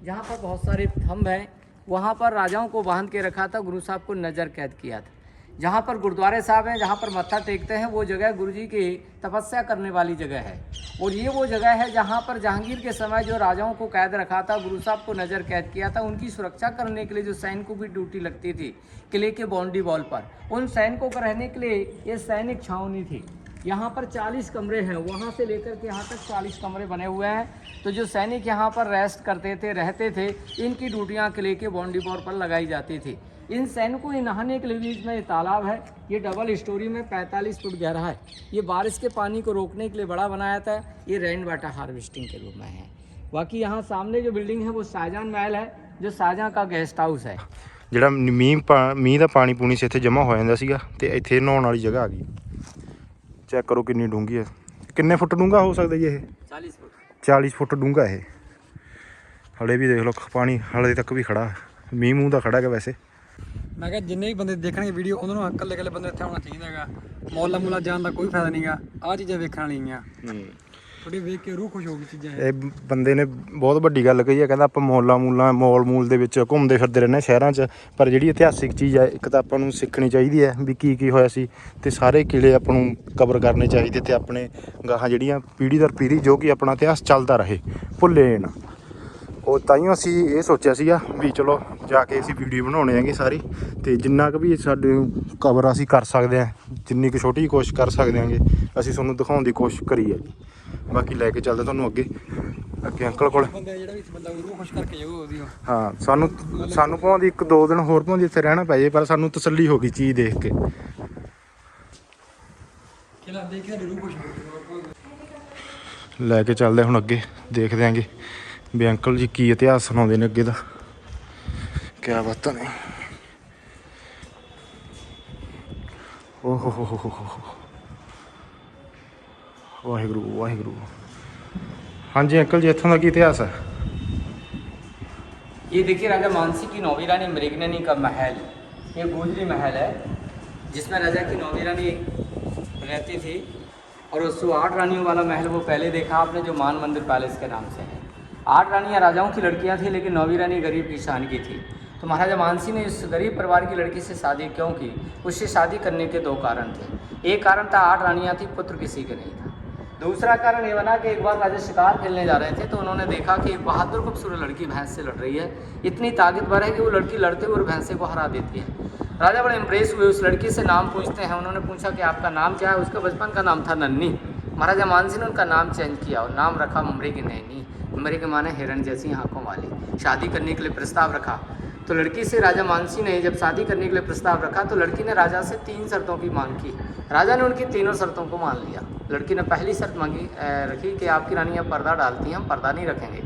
जहाँ पर बहुत सारे थंब हैं, वहाँ पर राजाओं को बांध के रखा था। गुरु साहब को नज़र कैद किया था। जहाँ पर गुरुद्वारे साहब हैं, जहाँ पर मत्था टेकते हैं, वो जगह गुरुजी की तपस्या करने वाली जगह है। और ये वो जगह है जहाँ पर जहांगीर के समय जो राजाओं को कैद रखा था, गुरु साहब को नज़र कैद किया था, उनकी सुरक्षा करने के लिए जो सैनिकों की ड्यूटी लगती थी किले के बाउंड्री वॉल पर, उन सैनिकों को रहने के लिए ये सैनिक छावनी थी। यहाँ पर 40 कमरे हैं, वहाँ से लेकर के यहाँ तक 40 कमरे बने हुए हैं। तो जो सैनिक यहाँ पर रेस्ट करते थे, रहते थे, इनकी ड्यूटियाँ किले के बाउंड्री वॉल पर लगाई जाती थी। इन सैनिकों के नहाने के लिए बीच में ये तालाब है, ये डबल स्टोरी में 45 फुट गहरा है। ये बारिश के पानी को रोकने के लिए बड़ा बनाया था। ये रेन वाटर हार्वेस्टिंग के रूप में है। बाकी यहाँ सामने जो बिल्डिंग है वो शाहजहां महल है, जो शाहजहां का गेस्ट ਹਾਊਸ ਹੈ। ਜਿਹੜਾ ਮੀਂਹ ਦਾ ਪਾਣੀ ਪੂਣੀ ਸੀ ਇੱਥੇ ਜਮ੍ਹਾਂ ਹੋ ਜਾਂਦਾ ਸੀਗਾ ਤੇ ਇੱਥੇ ਨਹਾਉਣ ਵਾਲੀ ਜਗ੍ਹਾ ਆ ਗਈ। ਚੈੱਕ ਕਰੋ ਕਿੰਨੀ ਡੂੰਘੀ ਹੈ। ਕਿੰਨੇ ਫੁੱਟ ਡੂੰਘਾ ਹੋ ਸਕਦਾ ਜੀ ਇਹ? 40 ਫੁੱਟ। 40 ਫੁੱਟ ਡੂੰਘਾ ਇਹ। ਹਲੇ ਵੀ ਦੇਖ ਲਓ ਪਾਣੀ ਹਲੇ ਤੱਕ ਵੀ ਖੜਾ, ਮੀਂਹ ਮੂੰਹ ਦਾ ਖੜਾ ਹੈਗਾ ਵੈਸੇ। ਮੈਂ ਕਿਹਾ ਜਿੰਨੇ ਵੀ ਬੰਦੇ ਦੇਖਣਗੇ ਵੀਡੀਓ ਉਹਨਾਂ ਨੂੰ ਇਕੱਲੇ ਇਕੱਲੇ ਬੰਦੇ ਇੱਥੇ ਆਉਣਾ ਚਾਹੀਦਾ ਹੈਗਾ। ਮੌਲਾ ਮੁਲਾ ਜਾਣ ਦਾ ਕੋਈ ਫਾਇਦਾ ਨਹੀਂਗਾ। ਆਹ ਚੀਜ਼ਾਂ ਵੇਖਣ ਵਾਲੀਆਂ ਥੋੜੀ ਵੇਖ ਕੇ ਰੂਹ ਖੁਸ਼ ਹੋ ਗਈ ਚੀਜ਼ਾਂ। ਇਹ ਬੰਦੇ ਨੇ ਬਹੁਤ ਵੱਡੀ ਗੱਲ ਕਹੀ ਹੈ, ਕਹਿੰਦਾ ਆਪਾਂ ਮੌਲ ਮੂਲ ਦੇ ਵਿੱਚ ਘੁੰਮਦੇ ਫਿਰਦੇ ਰਹਿੰਦੇ ਸ਼ਹਿਰਾਂ 'ਚ, ਪਰ ਜਿਹੜੀ ਇਤਿਹਾਸਿਕ ਚੀਜ਼ ਹੈ ਇੱਕ ਤਾਂ ਆਪਾਂ ਨੂੰ ਸਿੱਖਣੀ ਚਾਹੀਦੀ ਹੈ ਵੀ ਕੀ ਕੀ ਹੋਇਆ ਸੀ, ਤੇ ਸਾਰੇ ਕਿਲੇ ਆਪਾਂ ਨੂੰ ਕਵਰ ਕਰਨੇ ਚਾਹੀਦੇ, ਤੇ ਆਪਣੇ ਗਾਹਾਂ ਜਿਹੜੀਆਂ ਪੀੜ੍ਹੀ ਦਰ ਪੀੜ੍ਹੀ ਜੋ ਕਿ ਆਪਣਾ ਇਤਿਹਾਸ ਚੱਲਦਾ ਰਹੇ, ਭੁੱਲੇ ਨਾ। ਉਹ ਤਾਈਓ ਅਸੀਂ ਇਹ ਸੋਚਿਆ ਸੀਗਾ ਵੀ ਚਲੋ ਜਾ ਕੇ ਅਸੀਂ ਵੀਡੀਓ ਬਣਾਉਣੇ ਹੈਗੇ ਸਾਰੀ, ਤੇ ਜਿੰਨਾ ਕੁ ਵੀ ਸਾਡੇ ਕਵਰ ਅਸੀਂ ਕਰ ਸਕਦੇ ਹਾਂ, ਜਿੰਨੀ ਕੁ ਛੋਟੀ ਕੋਸ਼ਿਸ਼ ਕਰ ਸਕਦੇ ਹਾਂਗੇ ਅਸੀਂ ਤੁਹਾਨੂੰ ਦਿਖਾਉਣ ਦੀ ਕੋਸ਼ਿਸ਼ ਕਰੀ ਹੈ ਜੀ। ਬਾਕੀ ਲੈ ਕੇ ਚੱਲਦੇ ਤੁਹਾਨੂੰ ਅੱਗੇ ਅੰਕਲ ਕੋਲ। ਹਾਂ, ਸਾਨੂੰ ਭਾਵੇਂ 1-2 ਦਿਨ ਹੋਰ ਭਾਵੇਂ ਇੱਥੇ ਰਹਿਣਾ ਪੈ ਜਾਏ, ਪਰ ਸਾਨੂੰ ਤਸੱਲੀ ਹੋ ਗਈ ਚੀਜ਼ ਦੇਖ ਕੇ। ਲੈ ਕੇ ਚੱਲਦੇ ਹੁਣ ਅੱਗੇ, ਦੇਖਦੇ ਆਂਗੇ ਵੀ ਅੰਕਲ ਜੀ ਕੀ ਇਤਿਹਾਸ ਸੁਣਾਉਂਦੇ ਨੇ ਅੱਗੇ ਦਾ, ਕਿਆ ਬਾਤਾਂ ਨੇ। ਓ ਹੋ ਵਾਹਿਗੁਰੂ ਵਾਹਿਗੁਰੂ। ਹਾਂਜੀ अंकल जी, इत्थों का की इतिहास है? ये देखिए राजा मानसी की नौवीं रानी मृगननी का महल, ये गुजरी महल है जिसमें राजा की नौवीं रानी रहती थी। और 108 रानियों वाला महल वो पहले देखा आपने, जो मान मंदिर पैलेस के नाम से है। 8 रानियाँ राजाओं की लड़कियाँ थी, लेकिन 9वीं रानी गरीब किसान की थी। तो महाराजा मानसी ने इस गरीब परिवार की लड़की से शादी क्यों की? उससे शादी करने के 2 कारण थे। एक कारण था 8 रानियाँ थी, पुत्र किसी के नहीं था। दूसरा कारण ये बना कि एक बार राजा शिकार खेलने जा रहे थे, तो उन्होंने देखा कि एक बहादुर खूबसूरत लड़की भैंस से लड़ रही है। इतनी ताकतवर है कि वो लड़की लड़ते हुए भैंसे को हरा देती है। राजा बड़े इम्प्रेस हुए, उस लड़की से नाम पूछते हैं। उन्होंने पूछा कि आपका नाम क्या है? उसका बचपन का नाम था नन्नी। महाराजा मानसी ने उनका नाम चेंज किया और नाम रखा मृगनयनी। मृग माने हिरण जैसी आँखों वाली। शादी करने के लिए प्रस्ताव रखा, तो लड़की से राजा मानसी ने जब शादी करने के लिए प्रस्ताव रखा, तो लड़की ने राजा से 3 शर्तों की मांग की। राजा ने उनकी तीनों शर्तों को मान लिया। लड़की ने पहली शर्त रखी कि आपकी रानियाँ पर्दा डालती हैं, हम पर्दा नहीं रखेंगे।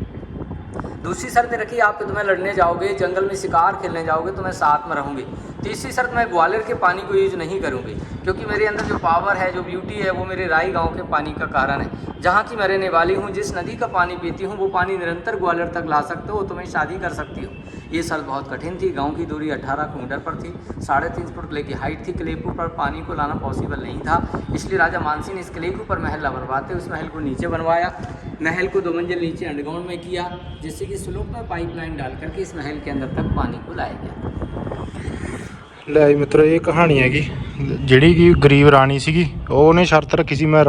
दूसरी शर्त रखी आप तुम्हें लड़ने जाओगे, जंगल में शिकार खेलने जाओगे तो मैं साथ में रहूँगी। तीसरी शर्त, मैं ग्वालियर के पानी को यूज नहीं करूँगी, क्योंकि मेरे अंदर जो पावर है, जो ब्यूटी है, वो मेरे राई गाँव के पानी का कारण है। जहाँ की मैं रहने वाली हूँ, जिस नदी का पानी पीती हूँ, वो पानी निरंतर ग्वालियर तक ला सकते हो, तो मैं शादी कर सकती हूँ। ये शर्त बहुत कठिन थी। गांव की दूरी 18 किलोमीटर पर थी, 3.5 फुट किले की हाइट थी। किले के ऊपर पानी को लाना पॉसिबल नहीं था, इसलिए राजा मानसी ने इस किले के ऊपर महल न बनवाते उस महल को नीचे बनवाया। महल को 2 मंजिल नीचे अंडरग्राउंड में किया, जिससे कि स्लोप में पाइपलाइन डाल करके इस महल के अंदर तक पानी को लाया गया। ਲੈ ਮਿੱਤਰੋ, ਇਹ ਕਹਾਣੀ ਹੈਗੀ ਜਿਹੜੀ ਕਿ ਗਰੀਬ ਰਾਣੀ ਸੀਗੀ, ਉਹਨੇ ਸ਼ਰਤ ਰੱਖੀ ਸੀ ਮੈਂ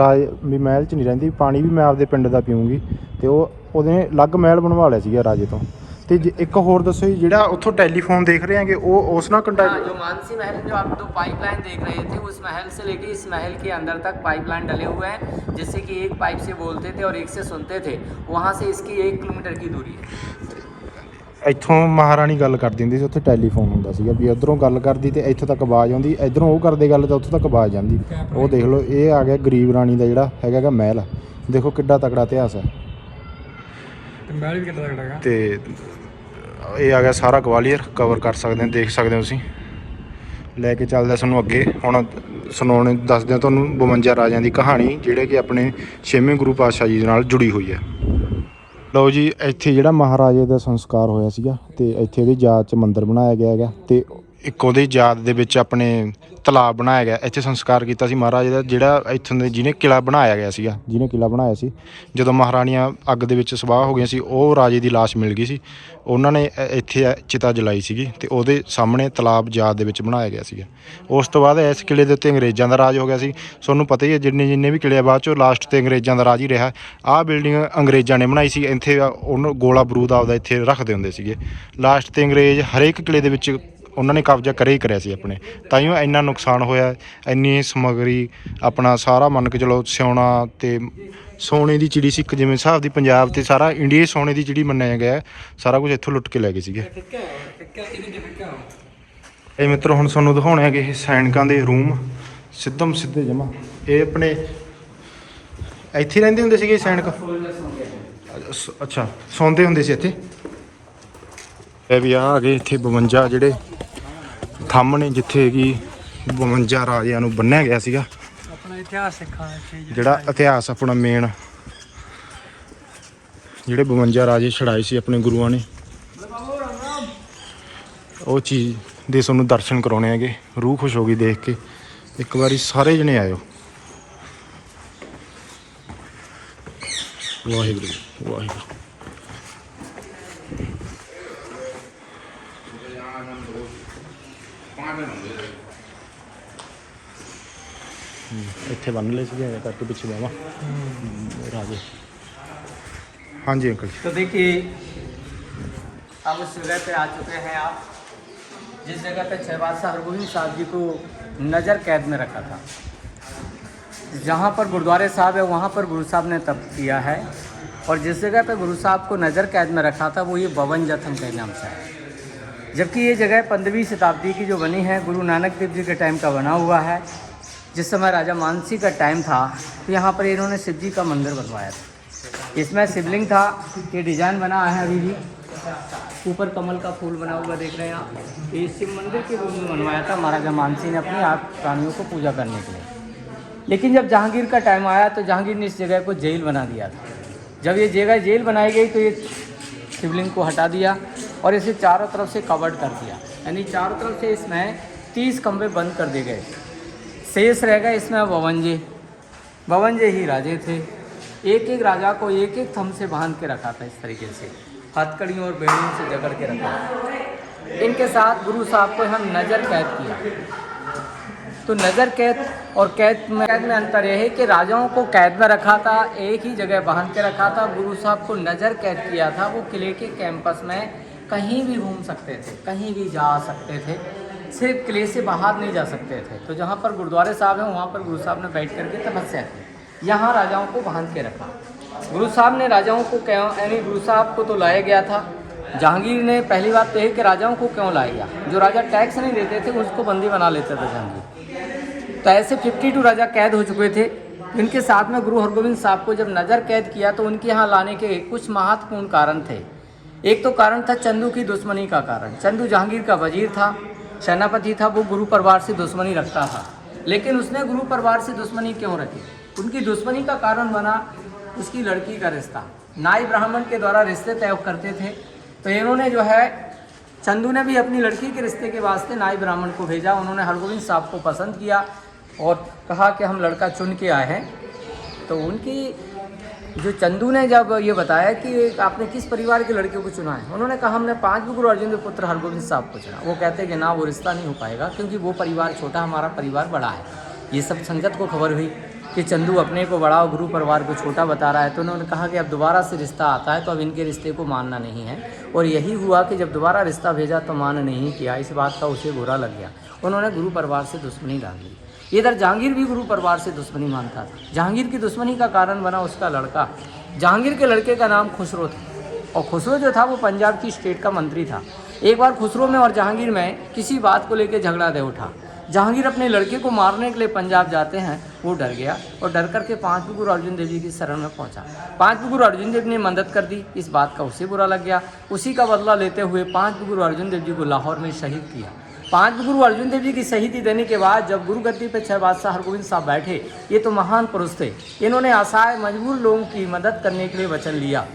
ਵੀ ਮਹਿਲ 'ਚ ਨਹੀਂ ਰਹਿੰਦੀ, ਪਾਣੀ ਵੀ ਮੈਂ ਆਪਦੇ ਪਿੰਡ ਦਾ ਪੀਊਂਗੀ, ਤੇ ਉਹਨੇ ਅਲੱਗ ਮਹਿਲ ਬਣਵਾ ਲਿਆ ਸੀਗਾ ਰਾਜੇ ਤੋਂ। ਤੇ ਇੱਕ ਹੋਰ ਦੱਸੋ ਜੀ, ਜਿਹੜਾ ਉੱਥੋਂ ਟੈਲੀਫੋਨ ਦੇਖ ਰਹੇ ਹੈਗੇ ਉਹ ਉਸ ਨਾਲ ਕੰਟੈਕਟ? जो मानसी महल में जो आप 2 पाइपलाइन देख रहे थे, उस महल से लेके इस महल के अंदर तक पाइपलाइन डले हुए हैं, जिससे कि एक पाइप से बोलते थे और एक से सुनते थे। वहाँ से इसकी 1 किलोमीटर की दूरी है। ਇੱਥੋਂ ਮਹਾਰਾਣੀ ਗੱਲ ਕਰਦੀ ਹੁੰਦੀ ਸੀ, ਉੱਥੇ ਟੈਲੀਫੋਨ ਹੁੰਦਾ ਸੀਗਾ ਵੀ ਉੱਧਰੋਂ ਗੱਲ ਕਰਦੀ ਤੇ ਇੱਥੋਂ ਤੱਕ ਆਵਾਜ਼ ਆਉਂਦੀ, ਇੱਧਰੋਂ ਉਹ ਕਰਦੇ ਗੱਲ ਤਾਂ ਉੱਥੋਂ ਤੱਕ ਆਵਾਜ਼ ਜਾਂਦੀ। ਉਹ ਦੇਖ ਲਓ, ਇਹ ਆ ਗਿਆ ਗਰੀਬ ਰਾਣੀ ਦਾ ਜਿਹੜਾ ਹੈਗਾ ਮਹਿਲ। ਦੇਖੋ ਕਿੱਡਾ ਤਕੜਾ ਇਤਿਹਾਸ ਹੈ। ਮਹਿਲ ਵੀ ਕਿੱਡਾ ਤਕੜਾ ਹੈਗਾ। ਤੇ ਇਹ ਆ ਗਿਆ ਸਾਰਾ ਗਵਾਲੀਅਰ, ਕਵਰ ਕਰ ਸਕਦੇ ਹੋ, ਦੇਖ ਸਕਦੇ ਹੋ ਤੁਸੀਂ। ਲੈ ਕੇ ਚੱਲਦਾ ਸਾਨੂੰ ਅੱਗੇ, ਹੁਣ ਸੁਣਾਉਣੇ ਦੱਸਦੇ ਹਾਂ ਤੁਹਾਨੂੰ 52 ਰਾਜਿਆਂ ਦੀ ਕਹਾਣੀ, ਜਿਹੜੇ ਕਿ ਆਪਣੇ 6ਵੇਂ ਗੁਰੂ ਪਾਤਸ਼ਾਹ ਜੀ ਦੇ ਨਾਲ ਜੁੜੀ ਹੋਈ ਹੈ। ਲਓ ਜੀ, ਇੱਥੇ ਜਿਹੜਾ ਮਹਾਰਾਜੇ ਦਾ ਸੰਸਕਾਰ ਹੋਇਆ ਸੀਗਾ, ਤੇ ਇੱਥੇ ਉਹਦੀ ਯਾਦ 'ਚ ਮੰਦਿਰ ਬਣਾਇਆ ਗਿਆ ਹੈਗਾ, ਤੇ ਇੱਕ ਉਹਦੀ ਯਾਦ ਦੇ ਵਿੱਚ ਆਪਣੇ ਤਲਾਬ ਬਣਾਇਆ ਗਿਆ, ਇੱਥੇ ਸੰਸਕਾਰ ਕੀਤਾ ਸੀ ਮਹਾਰਾਜ ਦਾ, ਜਿਹੜਾ ਇੱਥੋਂ ਦੇ ਜਿਹਨੇ ਕਿਲ੍ਹਾ ਬਣਾਇਆ ਗਿਆ ਸੀਗਾ, ਜਿਹਨੇ ਕਿਲ੍ਹਾ ਬਣਾਇਆ ਸੀ। ਜਦੋਂ ਮਹਾਰਾਣੀਆਂ ਅੱਗ ਦੇ ਵਿੱਚ ਸਵਾਹ ਹੋ ਗਈਆਂ ਸੀ, ਉਹ ਰਾਜੇ ਦੀ ਲਾਸ਼ ਮਿਲ ਗਈ ਸੀ, ਉਹਨਾਂ ਨੇ ਇੱਥੇ ਚਿਤਾ ਜਲਾਈ ਸੀਗੀ ਅਤੇ ਉਹਦੇ ਸਾਹਮਣੇ ਤਲਾਬ ਯਾਦ ਦੇ ਵਿੱਚ ਬਣਾਇਆ ਗਿਆ ਸੀਗਾ। ਉਸ ਤੋਂ ਬਾਅਦ ਇਸ ਕਿਲ੍ਹੇ ਦੇ ਉੱਤੇ ਅੰਗਰੇਜ਼ਾਂ ਦਾ ਰਾਜ ਹੋ ਗਿਆ ਸੀ। ਤੁਹਾਨੂੰ ਪਤਾ ਹੀ ਹੈ ਜਿੰਨੇ ਵੀ ਕਿਲ੍ਹੇ ਬਾਅਦ 'ਚੋਂ ਲਾਸਟ 'ਤੇ ਅੰਗਰੇਜ਼ਾਂ ਦਾ ਰਾਜ ਹੀ ਰਿਹਾ। ਆਹ ਬਿਲਡਿੰਗ ਅੰਗਰੇਜ਼ਾਂ ਨੇ ਬਣਾਈ ਸੀ, ਇੱਥੇ ਉਹਨੂੰ ਗੋਲਾ ਬਰੂਦ ਆਪਦਾ ਇੱਥੇ ਰੱਖਦੇ ਹੁੰਦੇ ਸੀਗੇ। ਲਾਸਟ 'ਤੇ ਅੰਗਰੇਜ਼ ਹਰੇਕ ਕਿਲ੍ਹੇ ਦੇ ਵਿੱਚ ਉਹਨਾਂ ਨੇ ਕਬਜ਼ਾ ਕਰਿਆ ਹੀ ਕਰਿਆ ਸੀ ਆਪਣੇ, ਤਾਈਓ ਇੰਨਾ ਨੁਕਸਾਨ ਹੋਇਆ। ਇੰਨੀ ਸਮੱਗਰੀ ਆਪਣਾ ਸਾਰਾ ਮੰਨ ਕੇ ਚਲੋ ਸਿਉਣਾ ਅਤੇ ਸੋਨੇ ਦੀ ਚਿੜੀ ਸੀ ਇੱਕ, ਜਿਵੇਂ ਹਿਸਾਬ ਦੀ ਪੰਜਾਬ ਅਤੇ ਸਾਰਾ ਇੰਡੀਆ ਸੋਨੇ ਦੀ ਚਿੜੀ ਮੰਨਿਆ ਗਿਆ। ਸਾਰਾ ਕੁਝ ਇੱਥੋਂ ਲੁੱਟ ਕੇ ਲੈ ਗਏ ਸੀਗੇ। ਇਹ ਮਿੱਤਰੋ ਹੁਣ ਤੁਹਾਨੂੰ ਦਿਖਾਉਣੇ ਹੈਗੇ ਇਹ ਸੈਨਿਕਾਂ ਦੇ ਰੂਮ, ਸਿੱਧਮ ਸਿੱਧੇ ਜਮਾ। ਇਹ ਆਪਣੇ ਇੱਥੇ ਰਹਿੰਦੇ ਹੁੰਦੇ ਸੀਗੇ ਸੈਨਿਕ? ਅੱਛਾ, ਸੌਂਦੇ ਹੁੰਦੇ ਸੀ ਇੱਥੇ। ਇਹ ਵੀ ਆ ਗਏ ਇੱਥੇ 52 ਜਿਹੜੇ ਥੰਮ ਨੇ, ਜਿੱਥੇ ਕਿ 52 ਰਾਜਿਆਂ ਨੂੰ ਬੰਨ੍ਹਿਆ ਗਿਆ ਸੀਗਾ। ਆਪਣਾ ਇਤਿਹਾਸ ਸਿੱਖਾਂ ਜਿਹੜਾ ਇਤਿਹਾਸ ਆਪਣਾ ਮੇਨ, ਜਿਹੜੇ 52 ਰਾਜੇ ਛੜਾਏ ਸੀ ਆਪਣੇ ਗੁਰੂਆਂ ਨੇ, ਉਹ ਚੀਜ਼ ਦੇ ਤੁਹਾਨੂੰ ਦਰਸ਼ਨ ਕਰਾਉਣੇ ਹੈਗੇ। ਰੂਹ ਖੁਸ਼ ਹੋ ਗਈ ਦੇਖ ਕੇ। ਇੱਕ ਵਾਰੀ ਸਾਰੇ ਜਣੇ ਆਇਓ। ਵਾਹਿਗੁਰੂ ਵਾਹਿਗੁਰੂ। ਇੱਥੇ ਬੰਨ ਲਏ ਸੀਗੇ ਕਰਕੇ ਪਿੱਛੇ ਬਾਵਾ राजे। हाँ जी अंकल। तो देखिए अब उस जगह पे आ चुके हैं आप, जिस जगह पे 6 बादशाह हरगोबिंद साहब जी को नज़र कैद में रखा था। जहाँ पर गुरुद्वारे साहब है वहाँ पर गुरु साहब ने तप किया है, और जिस जगह पे गुरु साहब को नज़र कैद में रखा था वो ये बवन जथम के नाम से है। जबकि ये जगह 15वीं शताब्दी की जो बनी है, गुरु नानक देव जी के टाइम का बना हुआ है। जिस समय राजा मानसी का टाइम था तो यहाँ पर इन्होंने शिव जी का मंदिर बनवाया था। इसमें शिवलिंग था, ये डिज़ाइन बना है अभी भी, ऊपर कमल का फूल बना हुआ देख रहे हैं आप। ये शिव मंदिर के रूप में बनवाया था महाराजा मानसी ने अपनी आठ प्राणियों को पूजा करने के लिए। लेकिन जब जहांगीर का टाइम आया तो जहांगीर ने इस जगह को जेल बना दिया था। जब ये जगह जेल बनाई गई तो ये शिवलिंग को हटा दिया और इसे चारों तरफ से कवर्ड कर दिया, यानी चारों तरफ से इसमें 30 कमरे बंद कर दिए गए। शेष रह गए इसमें बवंजे ही राजे थे। एक एक राजा को एक एक थंब से बांध के रखा था, इस तरीके से हथकड़ियों और बेड़ियों से जकड़ के रखा। इनके साथ गुरु साहब को हम नज़र कैद किया। तो नज़र कैद और कैद में अंतर यह है कि राजाओं को कैद में रखा था, एक ही जगह बांध के रखा था। गुरु साहब को नज़र कैद किया था, वो किले के कैंपस में कहीं भी घूम सकते थे, कहीं भी जा सकते थे, सिर्फ किले से बाहर नहीं जा सकते थे। तो जहाँ पर गुरुद्वारे साहब हैं वहाँ पर गुरु साहब ने बैठ करके तपस्या की, यहाँ राजाओं को बांध के रखा। गुरु साहब ने राजाओं को क्यों, यानी गुरु साहब को तो लाया गया था। जहांगीर ने पहली बात तो है कि राजाओं को क्यों लाया गया, जो राजा टैक्स नहीं देते थे उसको बंदी बना लेता था जहांगीर। तो ऐसे 52 राजा कैद हो चुके थे। इनके साथ में गुरु हरगोबिंद साहब को जब नज़र कैद किया तो उनके यहाँ लाने के कुछ महत्वपूर्ण कारण थे। एक तो कारण था चंदू की दुश्मनी का कारण। चंदू जहांगीर का वजीर था, सेनापति था, वो गुरु परिवार से दुश्मनी रखता था। लेकिन उसने गुरु परिवार से दुश्मनी क्यों रखी? उनकी दुश्मनी का कारण बना उसकी लड़की का रिश्ता। नाई ब्राह्मण के द्वारा रिश्ते तय करते थे, तो इन्होंने जो है चंदू ने भी अपनी लड़की के रिश्ते के वास्ते नाई ब्राह्मण को भेजा। उन्होंने हरगोबिंद साहब को पसंद किया और कहा कि हम लड़का चुन के आए हैं। तो उनकी जो चंदू ने जब ये बताया कि आपने किस परिवार के लड़के को चुना है, उन्होंने कहा हमने 5 गुरु अर्जुन देव पुत्र हरगोबिंद साहब को चुना। वो कहते हैं कि ना, वो रिश्ता नहीं हो पाएगा क्योंकि वो परिवार छोटा, हमारा परिवार बड़ा है। ये सब संगत को खबर हुई कि चंदू अपने को बड़ा और गुरु परिवार को छोटा बता रहा है। तो उन्होंने कहा कि अब दोबारा से रिश्ता आता है तो अब इनके रिश्ते को मानना नहीं है। और यही हुआ कि जब दोबारा रिश्ता भेजा तो मान नहीं किया। इस बात का उसे बुरा लग गया, उन्होंने गुरु परिवार से दुश्मनी डाल ली। इधर जहांगीर भी गुरु परिवार से दुश्मनी मानता था। जहांगीर की दुश्मनी का कारण बना उसका लड़का। जहांगीर के लड़के का नाम खुसरो था, और खुसरो जो था वो पंजाब की स्टेट का मंत्री था। एक बार खुसरो में और जहांगीर में किसी बात को लेकर झगड़ा दे उठा। जहांगीर अपने लड़के को मारने के लिए पंजाब जाते हैं, वो डर गया और डर करके 5 गुरु अर्जुन देव जी की शरण में पहुंचा। 5 गुरु अर्जुन देव ने मदद कर दी। इस बात का उसे बुरा लग गया। उसी का बदला लेते हुए 5 गुरु अर्जुन देव जी को लाहौर में शहीद किया। 5 गुरु अर्जुन देव जी की शहीदी देने के बाद जब गुरु गद्दी पे 6 बादशाह हरगोबिंद साहब बैठे, ये तो महान पुरुष थे, इन्होंने असहाय मजबूर लोगों की मदद करने के लिए वचन लिया।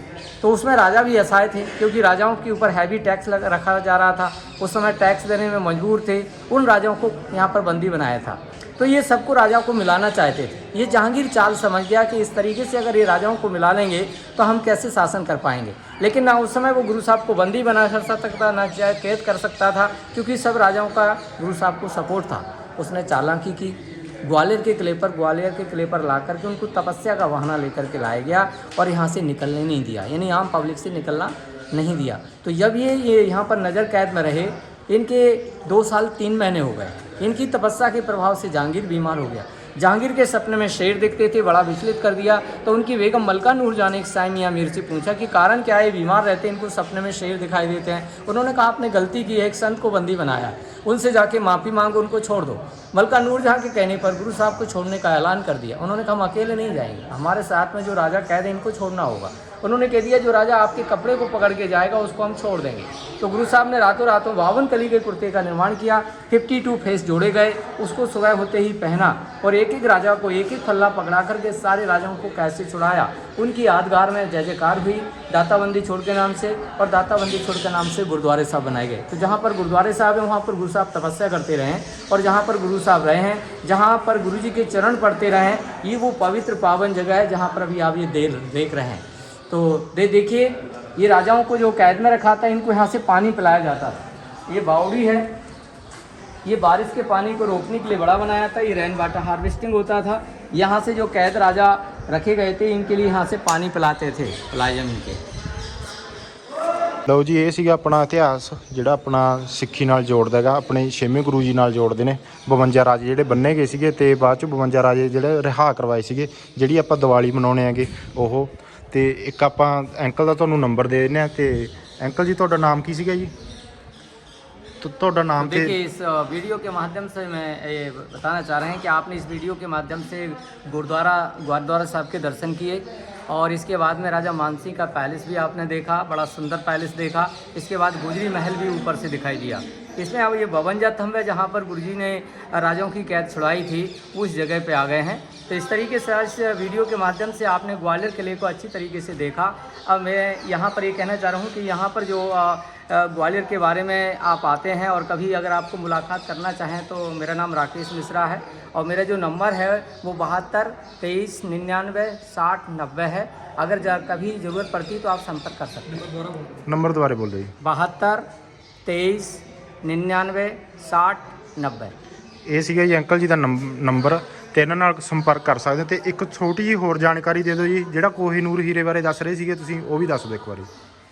तो उसमें राजा भी असहाय थे, क्योंकि राजाओं के ऊपर हैवी टैक्स रखा जा रहा था। उस समय टैक्स देने में मजबूर थे। उन राजाओं को यहाँ पर बंदी बनाया था। तो ये सबको राजाओं को मिलाना चाहते थे। ये जहांगीर चाल समझ गया कि इस तरीके से अगर ये राजाओं को मिला लेंगे तो हम कैसे शासन कर पाएंगे। लेकिन ना उस समय वो गुरु साहब को बंदी बना कर सकता, ना कैद कर सकता था, क्योंकि सब राजाओं का गुरु साहब को सपोर्ट था। उसने चालाकी की, ग्वालियर के किले पर ला करके उनको तपस्या का बहाना लेकर के लाया गया और यहाँ से निकलने नहीं दिया, यानी आम पब्लिक से निकलना नहीं दिया। तो जब ये यहाँ पर नज़र कैद में रहे, इनके 2 साल 3 महीने हो गए। इनकी तपस्या के प्रभाव से जहांगीर बीमार हो गया। जहांगीर के सपने में शेर दिखते थे, बड़ा विचलित कर दिया। तो उनकी बेगम मलका नूरजहां ने एक साईं मियां मीर से पूछा कि कारण क्या है, बीमार रहते हैं, इनको सपने में शेर दिखाई देते हैं। उन्होंने कहा आपने गलती की है, एक संत को बंदी बनाया, उनसे जाके माफ़ी मांगो, उनको छोड़ दो। मलका नूरजहां के कहने पर गुरु साहब को छोड़ने का ऐलान कर दिया। उन्होंने कहा हम अकेले नहीं जाएंगे, हमारे साथ में जो राजा कैद है इनको छोड़ना होगा। उन्होंने कह दिया जो राजा आपके कपड़े को पकड़ के जाएगा उसको हम छोड़ देंगे। तो गुरु साहब ने रातों रातों 52 कली के कुर्ते का निर्माण किया। 52 फेस जोड़े गए, उसको सुबह होते ही पहना और एक एक राजा को एक एक फल्ला पकड़ा करके सारे राजाओं को कैसे छुड़ाया। उनकी यादगार में जय जयकार हुई दाताबंदी छोड़ के नाम से, और दाताबंदी छोड़ के नाम से गुरुद्वारे साहब बनाए गए। तो जहाँ पर गुरुद्वारे साहब है वहाँ पर गुरु साहब तपस्या करते रहे, और जहाँ पर गुरु साहब रहे हैं, जहाँ पर गुरु जी के चरण पड़ते रहे, ये वो पवित्र पावन जगह है जहाँ पर अभी आप ये देख रहे हैं। तो देखिए ये राजाओं को जो कैद में रखा था, इनको यहाँ से पानी पिलाया जाता था। ये बावड़ी है, ये बारिश के पानी को रोकने के लिए बड़ा बनाया था। ये रेन वाटर हार्वेस्टिंग होता था। यहाँ से जो कैद राजा रखे गए थे, इनके लिए यहाँ से पानी पिलाते थे, पिलाए जमीन के। ਲਓ ਜੀ, ਇਹ ਸੀਗਾ ਆਪਣਾ ਇਤਿਹਾਸ ਜਿਹੜਾ ਆਪਣਾ ਸਿੱਖੀ ਨਾਲ ਜੋੜਦਾ ਹੈਗਾ। ਆਪਣੇ 6ਵੇਂ ਗੁਰੂ ਜੀ ਨਾਲ ਜੋੜਦੇ ਨੇ। 52 ਰਾਜੇ ਜਿਹੜੇ ਬੰਨੇ ਗਏ ਸੀਗੇ ਤੇ ਬਾਅਦ ਚ 52 ਰਾਜੇ ਜਿਹੜੇ ਰਿਹਾ ਕਰਵਾਏ ਸੀਗੇ, ਜਿਹੜੀ ਆਪਾਂ ਦੀਵਾਲੀ ਮਨਾਉਣੇ ਹੈਗੇ ਉਹ। ਤੇ ਇੱਕ ਆਪਾਂ ਅੰਕਲ ਦਾ ਤੁਹਾਨੂੰ ਨੰਬਰ ਦੇ ਦਿੰਦੇ ਆ। ਤੇ ਅੰਕਲ ਜੀ ਤੁਹਾਡਾ ਨਾਮ ਕੀ ਸੀਗਾ ਜੀ? ਤੁਹਾਡਾ ਨਾਮ ਤੇ देखिए इस वीडियो के माध्यम से मैं ये बताना चाह रहे हैं कि आपने इस वीडियो के माध्यम से गुरुद्वारा साहब के दर्शन किए, और इसके बाद में राजा मानसिंह का पैलेस भी आपने देखा, बड़ा सुंदर पैलेस देखा। इसके बाद गुजरी महल भी ऊपर से दिखाई दिया। इसमें अब ये 52 थंब है जहाँ पर गुरुजी ने राजाओं की कैद छुड़ाई थी, उस जगह पे आ गए हैं। तो इस तरीके से आज वीडियो के माध्यम से आपने ग्वालियर किले को अच्छी तरीके से देखा। अब मैं यहाँ पर ये कहना चाह रहा हूँ कि यहाँ पर जो ग्वालियर के बारे में आप आते हैं और कभी अगर आपको मुलाकात करना चाहें तो मेरा नाम राकेश मिश्रा है, और मेरा जो नंबर है वो 72 23 99 60 90 है। अगर कभी ज़रूरत पड़ती तो आप संपर्क कर सकते हैं। ਨੰਬਰ ਦੁਬਾਰੇ ਬੋਲ ਦਿਓ ਜੀ। 72 23 99 60 90। ਇਹ ਸੀਗਾ ਜੀ ਅੰਕਲ ਜੀ ਦਾ ਨੰਬਰ, ਤੇ ਇਹਨਾਂ ਨਾਲ ਸੰਪਰਕ ਕਰ ਸਕਦੇ ਹੋ। ਤੇ ਇੱਕ ਛੋਟੀ ਜਿਹੀ ਹੋਰ ਜਾਣਕਾਰੀ ਦੇ ਦਿਓ ਜੀ, ਜਿਹੜਾ ਕੋਹੀਨੂਰ ਹੀਰੇ ਬਾਰੇ ਦੱਸ ਰਹੇ ਸੀਗੇ ਤੁਸੀਂ, ਉਹ ਵੀ ਦੱਸ ਦਿਓ ਇੱਕ ਵਾਰੀ।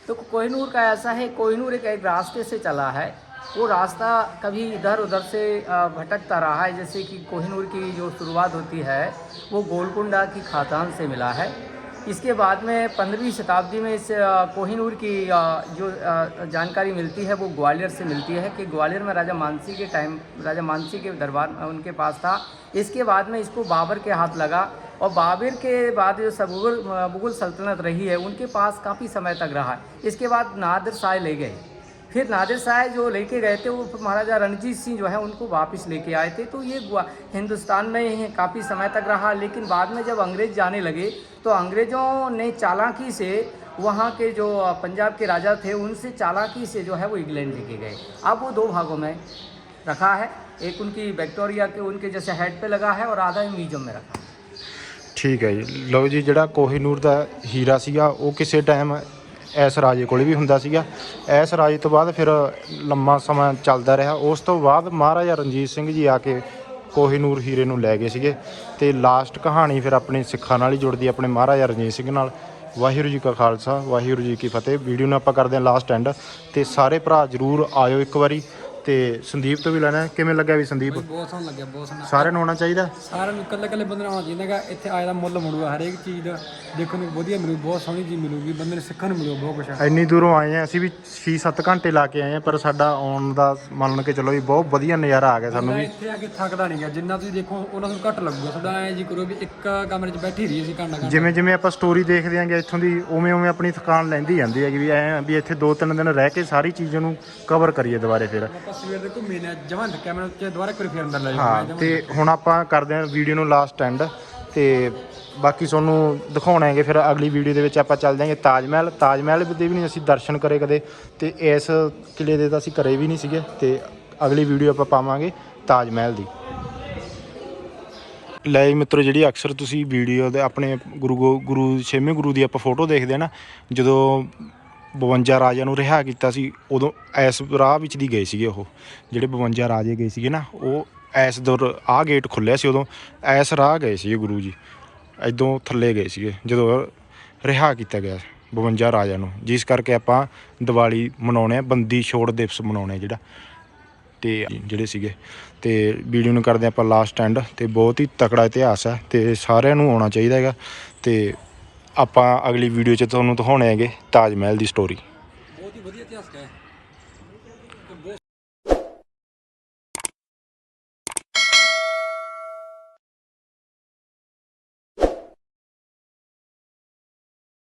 तो कोहिनूर का ऐसा है, कोहिनूर एक रास्ते से चला है। वो रास्ता कभी इधर उधर से भटकता रहा है। जैसे कि कोहिनूर की जो शुरुआत होती है वो गोलकुंडा की खातान से मिला है। इसके बाद में 15वीं शताब्दी में इस कोहिनूर की जो जानकारी मिलती है वो ग्वालियर से मिलती है कि ग्वालियर में राजा मानसिंह के दरबार उनके पास था। इसके बाद में इसको बाबर के हाथ लगा, और बाबर के बाद जो मुगल सल्तनत रही है उनके पास काफ़ी समय तक रहा। इसके बाद नादिर शाह ले गए। फिर नादिर शाह जो लेके गए थे वो महाराजा रणजीत सिंह जो है उनको वापस लेके आए थे। तो ये हिंदुस्तान में काफ़ी समय तक रहा। लेकिन बाद में जब अंग्रेज़ जाने लगे तो अंग्रेज़ों ने चालाकी से वहाँ के जो पंजाब के राजा थे उनसे चालाकी से जो है वो इंग्लैंड लेके गए। अब वो 2 भागों में रखा है, एक उनकी विक्टोरिया के उनके जैसे हेड पे लगा है और आधा म्यूजियम में रखा है। ਠੀਕ ਹੈ ਜੀ। ਲਓ ਜੀ, ਜਿਹੜਾ ਕੋਹੀਨੂਰ ਦਾ ਹੀਰਾ ਸੀਗਾ ਉਹ ਕਿਸੇ ਟਾਈਮ ਇਸ ਰਾਜੇ ਕੋਲ ਵੀ ਹੁੰਦਾ ਸੀਗਾ। ਇਸ ਰਾਜੇ ਤੋਂ ਬਾਅਦ ਫਿਰ ਲੰਮਾ ਸਮਾਂ ਚੱਲਦਾ ਰਿਹਾ। ਉਸ ਤੋਂ ਬਾਅਦ ਮਹਾਰਾਜਾ ਰਣਜੀਤ ਸਿੰਘ ਜੀ ਆ ਕੇ ਕੋਹੀਨੂਰ ਹੀਰੇ ਨੂੰ ਲੈ ਗਏ ਸੀਗੇ। ਤੇ ਲਾਸਟ ਕਹਾਣੀ ਫਿਰ ਆਪਣੇ ਸਿੱਖਾਂ ਨਾਲ ਹੀ ਜੁੜਦੀ, ਆਪਣੇ ਮਹਾਰਾਜਾ ਰਣਜੀਤ ਸਿੰਘ ਨਾਲ। ਵਾਹਿਗੁਰੂ ਜੀ ਕਾ ਖਾਲਸਾ, ਵਾਹਿਗੁਰੂ ਜੀ ਕੀ ਫਤਿਹ। ਵੀਡੀਓ ਨੂੰ ਆਪਾਂ ਕਰਦੇ ਹਾਂ ਲਾਸਟ ਐਂਡ, ਤੇ ਸਾਰੇ ਭਰਾ ਜ਼ਰੂਰ ਆਇਓ ਇੱਕ ਵਾਰੀ। ਤੇ ਸੰਦੀਪ ਤੋਂ ਵੀ ਲੈਣਾ, ਕਿਵੇਂ ਲੱਗਿਆ ਵੀ ਸੰਦੀਪ? ਬਹੁਤ ਸੋਹਣਾ ਲੱਗਿਆ, ਬਹੁਤ ਸੋਹਣਾ। ਸਾਰਿਆਂ ਨੂੰ ਆਉਣਾ ਚਾਹੀਦਾ, ਸਾਰਿਆਂ ਨੂੰ ਇਕੱਲੇ ਬੰਦੇ ਨੂੰ ਆਉਣਾ ਚਾਹੀਦਾ ਹੈਗਾ। ਇੱਥੇ ਆਏ ਦਾ ਮੁੱਲ ਮੁੜੂਗਾ, ਹਰੇਕ ਚੀਜ਼ ਦਾ ਦੇਖਣ ਨੂੰ ਵਧੀਆ ਮਿਲੂ, ਬਹੁਤ ਸੋਹਣੀ ਚੀਜ਼ ਮਿਲੂਗੀ, ਬੰਦੇ ਨੂੰ ਸਿੱਖਣ ਨੂੰ ਮਿਲੂ ਬਹੁਤ ਕੁਛ। ਇੰਨੀ ਦੂਰੋਂ ਆਏ ਆ, ਅਸੀਂ ਵੀ 6-7 ਘੰਟੇ ਲਾ ਕੇ ਆਏ ਆ, ਪਰ ਸਾਡਾ ਆਉਣ ਦਾ ਮੰਨ ਕੇ ਚਲੋ ਵੀ ਬਹੁਤ ਵਧੀਆ ਨਜ਼ਾਰਾ ਆ ਗਿਆ ਸਾਨੂੰ ਵੀ। ਇੱਥੇ ਆ ਕੇ ਥੱਕਦਾ ਨਹੀਂ ਗਾ, ਜਿੰਨਾ ਤੁਸੀਂ ਦੇਖੋ ਉਹਨਾਂ ਨੂੰ ਘੱਟ ਲੱਗੂਗਾ। ਤੁਹਾਡਾ ਐਂ ਜੀ ਕਰੋ ਵੀ ਇੱਕ ਕਮਰੇ 'ਚ ਬੈਠੀ ਰਹੀ ਅਸੀਂ ਘੰਟਾ। ਜਿਵੇਂ ਆਪਾਂ ਸਟੋਰੀ ਦੇਖਦੇ ਆਂਗੇ ਇੱਥੋਂ ਦੀ, ਉਵੇਂ ਆਪਣੀ ਥਕਾਨ ਲੈਂਦੀ ਜਾਂਦੀ ਹੈਗੀ ਵੀ ਐਂ ਵੀ ਇੱਥੇ 2-3 ਦਿਨ ਰਹਿ ਕੇ ਸਾਰੀ ਚੀਜ਼ ਨੂੰ ਕਵਰ ਕਰੀਏ ਦੁਬਾਰੇ। ਫਿਰ ਆਪਾਂ ਸਵੇਰ ਦੇ ਘੁੰਮੇ ਨੇ ਜਮਾਂ ਥੱਕਿਆ ਮੈਨੂੰ, ਦੁਬਾਰਾ ਕੋਈ ਫਿਰ ਅੰਦਰ ਲੈ ਹਾਂ। ਤੇ ਹੁਣ ਆਪਾਂ ਕਰਦੇ ਹਾਂ ਵੀਡੀਓ ਨੂੰ ਲਾਸਟ ਐਂਡ। ਤੇ ਬਾਕੀ ਤੁਹਾਨੂੰ ਦਿਖਾਉਣਾ ਹੈਗੇ ਫਿਰ ਅਗਲੀ ਵੀਡੀਓ ਦੇ ਵਿੱਚ। ਆਪਾਂ ਚੱਲ ਜਾਾਂਗੇ ਤਾਜ ਮਹਿਲ ਦੇ ਵੀ ਨਹੀਂ ਅਸੀਂ ਦਰਸ਼ਨ ਕਰੇ ਕਦੇ, ਤੇ ਇਸ ਕਿਲੇ ਦੇ ਤਾਂ ਅਸੀਂ ਕਰੇ ਵੀ ਨਹੀਂ ਸੀਗੇ। ਤੇ ਅਗਲੀ ਵੀਡੀਓ ਆਪਾਂ ਪਾਵਾਂਗੇ ਤਾਜ ਮਹਿਲ ਦੀ। ਲੈ ਜੀ ਮਿੱਤਰੋ, ਜਿਹੜੀ ਅਕਸਰ ਤੁਸੀਂ ਵੀਡੀਓ ਦੇ ਆਪਣੇ ਗੁਰੂ 6ਵੇਂ ਗੁਰੂ ਦੀ ਆਪਾਂ ਫੋਟੋ ਦੇਖਦੇ ਆ ਨਾ, ਜਦੋਂ 52 ਰਾਜਿਆਂ ਨੂੰ ਰਿਹਾ ਕੀਤਾ ਸੀ, ਉਦੋਂ ਇਸ ਰਾਹ ਵਿੱਚ ਦੀ ਗਏ ਸੀਗੇ। ਉਹ ਜਿਹੜੇ 52 ਰਾਜੇ ਗਏ ਸੀਗੇ ਨਾ, ਉਹ ਇਸ ਦੌਰ ਆਹ ਗੇਟ ਖੁੱਲ੍ਹਿਆ ਸੀ, ਉਦੋਂ ਇਸ ਰਾਹ ਗਏ ਸੀਗੇ ਗੁਰੂ ਜੀ, ਇੱਦੋਂ ਥੱਲੇ ਗਏ ਸੀਗੇ ਜਦੋਂ ਰਿਹਾ ਕੀਤਾ ਗਿਆ 52 ਰਾਜਿਆਂ ਨੂੰ। ਜਿਸ ਕਰਕੇ ਆਪਾਂ ਦੀਵਾਲੀ ਮਨਾਉਂਦੇ ਹਾਂ, ਬੰਦੀ ਛੋੜ ਦਿਵਸ ਮਨਾਉਂਦੇ ਜਿਹੜਾ, ਤੇ ਜਿਹੜੇ ਸੀਗੇ। ਤੇ ਵੀਡੀਓ ਨੂੰ ਕਰਦੇ ਆਪਾਂ ਲਾਸਟ ਐਂਡ। ਤੇ ਬਹੁਤ ਹੀ ਤਕੜਾ ਇਤਿਹਾਸ ਹੈ ਤੇ ਸਾਰਿਆਂ ਨੂੰ ਆਉਣਾ ਚਾਹੀਦਾ ਹੈਗਾ। ਤੇ ਆਪਾਂ ਅਗਲੀ ਵੀਡੀਓ 'ਚ ਤੁਹਾਨੂੰ ਦਿਖਾਉਣੇ ਹੈਗੇ ਤਾਜ ਮਹਿਲ ਦੀ ਸਟੋਰੀ। ਬਹੁਤ ਹੀ ਵਧੀਆ ਇਤਿਹਾਸ ਹੈ।